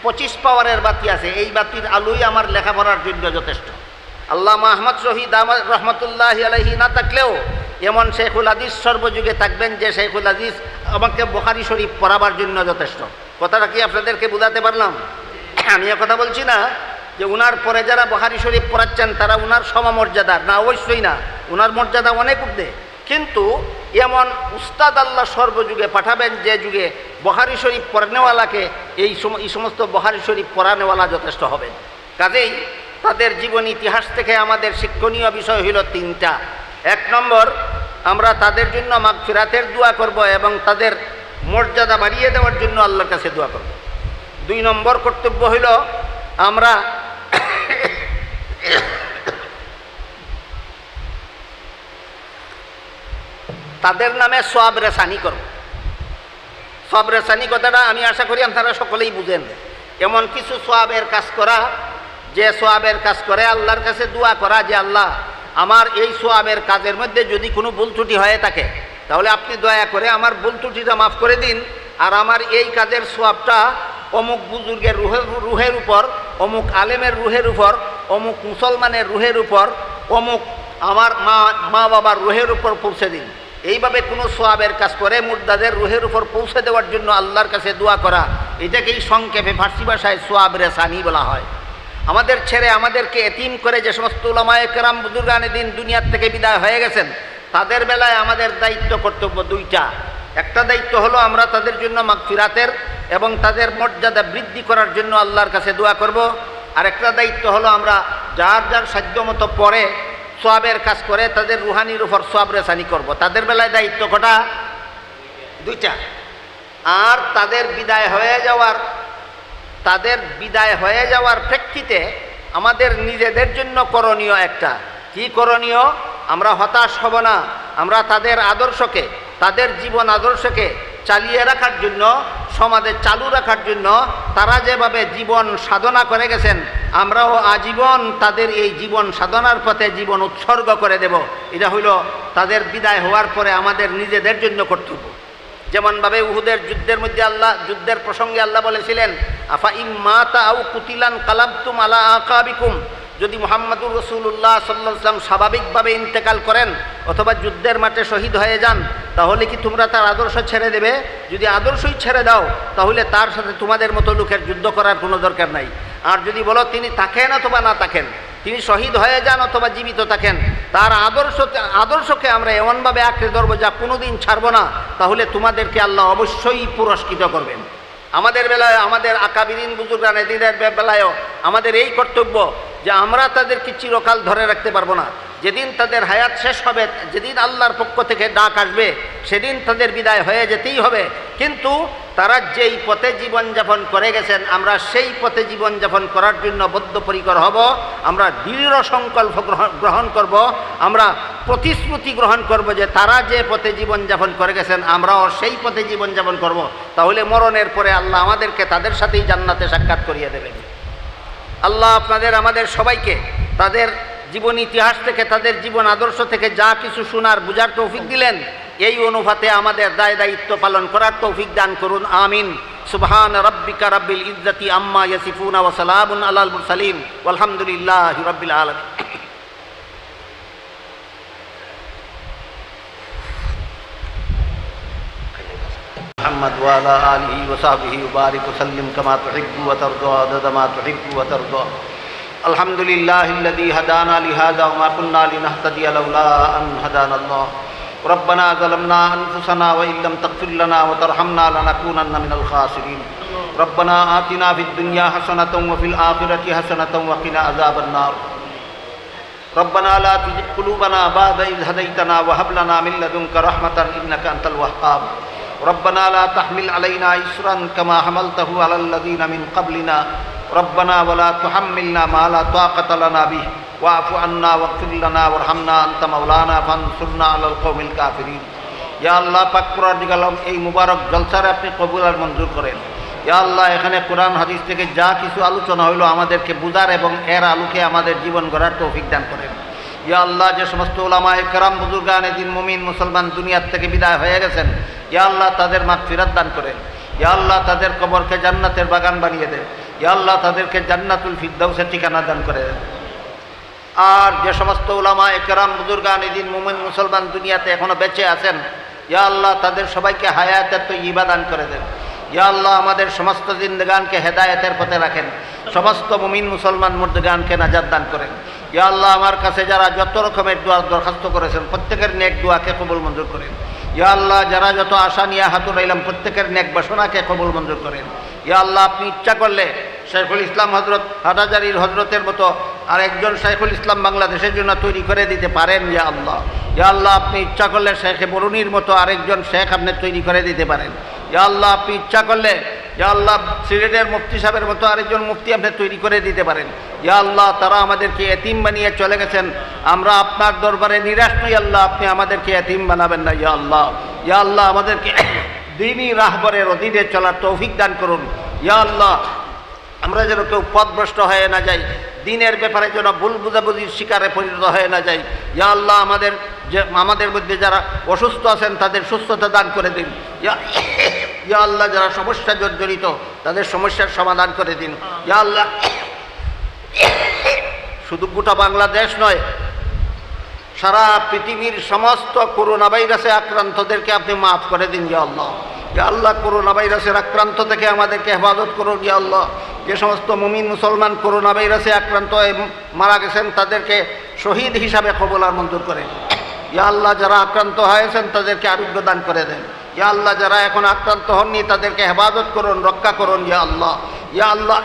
25 পাওয়ারের বাতি আছে, এই বাতির আলোই আমার লেখাপড়ার জন্য যথেষ্ট। আল্লামা আহমদ শহীদ রহমতুল্লাহি আলাইহি না থাকলেও এমন শেখুল হাদিস সর্বযুগে থাকবেন যে শেখুল হাদিস আমাকে বুখারী শরীফ পড়াবার জন্য যথেষ্ট। কথাটা কি আপনাদেরকে বোঝাতে পারলাম? আমি কথা বলছি না যে উনার পরে যারা বুখারী শরীফ পড়াচ্ছেন তারা উনার সমমর্যাদার না, অবশ্যই না, উনার মর্যাদা অনেক ঊর্ধ্বে। কিন্তু এমন উস্তাদ আল্লাহ সর্বযুগে পাঠাবেন যে যুগে বুখারী শরীফ পড়ানেওয়ালাকে এই সমস্ত বুখারী শরীফ পড়ানেওয়ালা যথেষ্ট হবেন। কাজেই তাদের জীবন ইতিহাস থেকে আমাদের শিক্ষণীয় বিষয় হইল 3টা। 1 নম্বর, আমরা তাদের জন্য মাগফিরাতের দোয়া করব এবং তাদের মর্যাদা বাড়িয়ে দেওয়ার জন্য আল্লাহর কাছে দোয়া করব। 2 নম্বর কর্তব্য হইল আমরা তাদের নামে সওয়াব রেসানি করব। সওয়াব রেসানি কথাটা আমি আশা করি আপনারা সকলেই বুঝেন। এমন কিছু সওয়াবের কাজ করা, যে সওয়াবের কাজ করে আল্লাহর কাছে দোয়া করা যে আল্লাহ আমার এই সওয়াবের কাজের মধ্যে যদি কোনো ভুল ত্রুটি হয়ে থাকে তাহলে আপনি দয়া করে আমার ভুল ত্রুটিটা মাফ করে দিন, আর আমার এই কাজের সওয়াবটা অমুক বুজুর্গের রুহের উপর, অমুক আলেমের রুহের উপর, অমুক মুসলমানের রুহের উপর, অমুক আমার মা বাবার রুহের উপর পৌঁছে দিন। এইভাবে কোনো সওয়াবের কাজ করে মুর্দাদের রুহের উপর পৌঁছে দেওয়ার জন্য আল্লাহর কাছে দোয়া করা, এটাকেই সংক্ষেপে ফার্সি ভাষায় সওয়াব রেসানি বলা হয়। আমাদের ছেড়ে আমাদেরকে এতিম করে যে সমস্ত উলামায়ে কেরাম বুজুর্গানে দিন দুনিয়ার থেকে বিদায় হয়ে গেছেন, তাদের বেলায় আমাদের দায়িত্ব কর্তব্য 2টা। একটা দায়িত্ব হলো আমরা তাদের জন্য মাগফিরাতের এবং তাদের মর্যাদা বৃদ্ধি করার জন্য আল্লাহর কাছে দোয়া করব। আর একটা দায়িত্ব হলো আমরা যার যার সাধ্যমতো পরে সওয়াবের কাজ করে তাদের রুহানির উপর সওয়াব রেসানি করব। তাদের বেলায় দায়িত্ব কটা? 2টা। আর তাদের বিদায় হয়ে যাওয়ার প্রেক্ষিতে আমাদের নিজেদের জন্য করণীয় একটা। কি করণীয়? আমরা হতাশ হব না। আমরা তাদের আদর্শকে, তাদের জীবন আদর্শকে চালিয়ে রাখার জন্য, সমাজে চালু রাখার জন্য তারা যেভাবে জীবন সাধনা করে গেছেন আমরাও আজীবন তাদের এই জীবন সাধনার পথে জীবন উৎসর্গ করে দেব। এটা হইল তাদের বিদায় হওয়ার পরে আমাদের নিজেদের জন্য কর্তব্য। যেমনভাবে উহুদের যুদ্ধের মধ্যে যুদ্ধের প্রসঙ্গে আল্লাহ বলেছিলেন, আফা ইম্মাতা আও কুতিলান কালাবতুম আলা আকাবিকুম, যদি মুহাম্মদুর রাসূলুল্লাহ সাল্লাল্লাহু আলাইহি ওয়াসাল্লাম স্বাভাবিকভাবে ইন্তেকাল করেন অথবা যুদ্ধের মাঠে শহীদ হয়ে যান, তাহলে কি তোমরা তার আদর্শ ছেড়ে দেবে? যদি আদর্শই ছেড়ে দাও তাহলে তার সাথে তোমাদের মতো লোকের যুদ্ধ করার কোনো দরকার নাই। আর যদি বলো তিনি থাকেন অথবা না থাকেন, তিনি শহীদ হয়ে যান অথবা জীবিত থাকেন, তার আদর্শকে আমরা এমনভাবে আঁকড়ে ধরবো যা কোনোদিন ছাড়বো না, তাহলে তোমাদেরকে আল্লাহ অবশ্যই পুরস্কৃত করবেন। আমাদের বেলায়, আমাদের আকাবিরিন বুজুর্গান এদিনের বেলায়ও আমাদের এই কর্তব্য যে আমরা তাদেরকে চিরকাল ধরে রাখতে পারবো না। যেদিন তাদের হায়াত শেষ হবে, যেদিন আল্লাহর পক্ষ থেকে ডাক আসবে, সেদিন তাদের বিদায় হয়ে যেতেই হবে। কিন্তু তারা যেই পথে জীবনযাপন করে গেছেন আমরা সেই পথে জীবনযাপন করার জন্য বদ্ধপরিকর হব। আমরা দৃঢ় সংকল্প গ্রহণ করব, আমরা প্রতিশ্রুতি গ্রহণ করব যে তারা যে পথে জীবনযাপন করে গেছেন আমরাও সেই পথে জীবনযাপন করব। তাহলে মরণের পরে আল্লাহ আমাদেরকে তাদের সাথেই জান্নাতে সাক্ষাৎ করিয়ে দেবেন। আল্লাহ আপনাদের আমাদের সবাইকে তাদের জীবন ইতিহাস থেকে, তাদের জীবন আদর্শ থেকে যা কিছু শোনার বুঝার তৌফিক দিলেন, এই অনুপাতে আমাদের দায়িত্ব পালন করার তৌফিক দান করুন। আমিন। সুবহান রাব্বিকা রাব্বিল ইজ্জাতি আম্মা ইয়াসিফুন ওয়া সালামুন আলাল মুরসালিন ওয়ালহামদুলিল্লাহি রাব্বিল আলামিন। محمد وعلى آله وصحبه وبارك وسلم كما تحب وترضى عدد ما تحب وترضى. الحمد لله الذي هدانا لهذا وما كنا لنهتدي لولا أن هدانا الله. ربنا ظلمنا أنفسنا وإن لم تغفر لنا وترحمنا لنكونن من الخاسرين. ربنا آتنا في الدنيا حسنة وفي الآخرة حسنة وقنا عذاب النار. ربنا لا تزغ قلوبنا بعد إذ هديتنا وهب لنا من لدنك رحمة إنك أنت الوهاب ربنا لا تحمل علينا إصرا كما حملته على الذين من قبلنا ربنا ولا تحملنا ما لا طاقة لنا به واعف عنا واغفر لنا وارحمنا أنت مولانا فانصرنا على القوم الكافرين ইয়া আল্লাহ পাক পরওয়ারদিগার আলম এই মুবারক জলসারে আপনি কবুল আর মঞ্জুর করেন। ইয়া আল্লাহ এখানে কোরআন হাদিস থেকে যা কিছু আলোচনা হইলো আমাদেরকে বুঝার এবং এর আলোকে আমাদের জীবন গড়ার তৌফিক দান করেন। ইয়া আল্লাহ যে সমস্ত উলামায়ে কেরাম বুজুর্গানে দিন মুমিন মুসলমান দুনিয়ার থেকে বিদায় হয়ে গেছেন ইয়া আল্লাহ তাদের মাগফিরাত দান করেন। ইয়া আল্লাহ তাদের কবরকে জান্নাতের বাগান বানিয়ে দেন। ইয়া আল্লাহ তাদেরকে জান্নাতুল ফিরদাউসের ঠিকানা দান করে দেন। আর যে সমস্ত উলামায়ে কেরাম বুজুর্গানে দিন মুমিন মুসলমান দুনিয়াতে এখনো বেঁচে আছেন ইয়া আল্লাহ তাদের সবাইকে হায়াতের তৈয়্যিবা দান করে দেন। ইয়া আল্লাহ আমাদের সমস্ত জিন্দেগানকে হেদায়েতের পথে রাখেন, সমস্ত মুমিন মুসলমান মুর্দেগানকে নাজাত দান করেন। ইয়া আল্লাহ আমার কাছে যারা যত রকমের দোয়া দরখাস্ত করেছেন প্রত্যেকের নেক দোয়াকে কবুল মঞ্জুর করেন। ইয়া আল্লাহ যারা যত আশা নিয়ে হাতুর রইলাম প্রত্যেকের নেক বাসনাকে কবুল মঞ্জুর করেন। ইয়া আল্লাহ আপনি ইচ্ছা করলে শাইখুল ইসলাম হজরত হাটাজারির হজরতের মতো আর একজন শাইখুল ইসলাম বাংলাদেশের জন্য তৈরি করে দিতে পারেন। ইয়া আল্লাহ, ইয়া আল্লাহ আপনি ইচ্ছা করলে শেখে বরুণীর মতো আরেকজন শেখ আপনি তৈরি করে দিতে পারেন। ইয়া আল্লাহ আপনি ইচ্ছা করলে ইয়া আল্লাহ সিলেটের মুফতি সাহেবের মতো আরেকজন মুফতি আপনি তৈরি করে দিতে পারেন। ইয়া আল্লাহ তারা আমাদেরকে এতিম বানিয়ে চলে গেছেন, আমরা আপনার দরবারে নিরাশ নই। আল্লাহ আপনি আমাদেরকে এতিম বানাবেন না। ইয়া আল্লাহ, ইয়া আল্লাহ আমাদেরকে দ্বীনি রাহবরের অধীনে চলার তৌফিক দান করুন। ইয়া আল্লাহ আমরা যেন কেউ পথভ্রষ্ট হয়ে না যাই, দিনের ব্যাপারে যেন ভুল বুঝাবুঝির শিকারে পরিণত হয়ে না যাই। ইয়া আল্লাহ আমাদের মধ্যে যারা অসুস্থ আছেন তাদের সুস্থতা দান করে দিন। ইয়া আল্লাহ যারা সমস্যা জর্জরিত তাদের সমস্যার সমাধান করে দিন। ইয়া আল্লাহ শুধু গোটা বাংলাদেশ নয়, সারা পৃথিবীর সমস্ত করোনা ভাইরাসে আক্রান্তদেরকে আপনি মাফ করে দিন। ইয়া আল্লাহ, ইয়া আল্লাহ করোনা ভাইরাসের আক্রান্ত থেকে আমাদেরকে হেফাজত করুন। ইয়া আল্লাহ যে সমস্ত মুমিন মুসলমান করোনা ভাইরাসে আক্রান্ত হয়ে মারা গেছেন তাদেরকে শহীদ হিসাবে কবুল আর মঞ্জুর করেন। ইয়া আল্লাহ যারা আক্রান্ত হয়েছেন তাদেরকে আরোগ্য দান করে দেন। ইয়া আল্লাহ যারা এখন আক্রান্ত হননি তাদেরকে হেফাজত করুন, রক্ষা করুন। ইয়া আল্লাহ, ইয়া আল্লাহ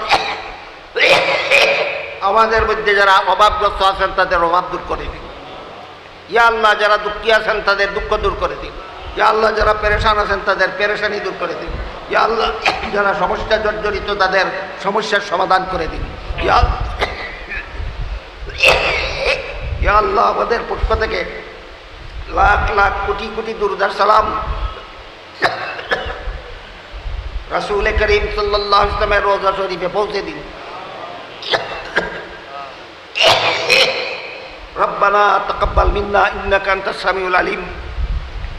আমাদের মধ্যে যারা অভাবগ্রস্ত আছেন তাদের অভাব দূর করে দিন। ইয়া আল্লাহ যারা দুঃখী আছেন তাদের দুঃখ দূর করে দিন। ইয়া আল্লাহ যারা পেরেশান আছেন তাদের পেরেশানি দূর করে দিন। ইয়া আল্লাহ যারা সমস্যা জর্জরিত তাদের সমস্যার সমাধান করে দিন। ইয়া আল্লাহ আমাদের পক্ষ থেকে লাখ লাখ কোটি কোটি দুরূদ আর সালাম রাসূল করিম সাল্লাল্লাহু আলাইহি ওয়াসাল্লামের রওজা শরীফে পৌঁছে দিন। রব্বানা তাকাব্বাল মিন্না ইন্নাকা আনতাস সামিউল আলিম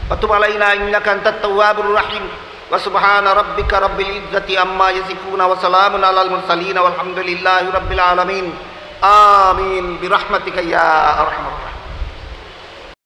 ওয়া তুব আলাইনা ইন্নাকা আনতাত তাওয়াবুর রহিম ওয়া সুবহানা রাব্বিকা রাব্বিল ইজ্জাতি আম্মা ইয়াসিফুন ওয়া সালামুন আলাল মুরসালিন ওয়া আলহামদুলিল্লাহি রাব্বিল আলামিন। আমিন বিরহমাতিকা ইয়া আরহামার রাহিমিন।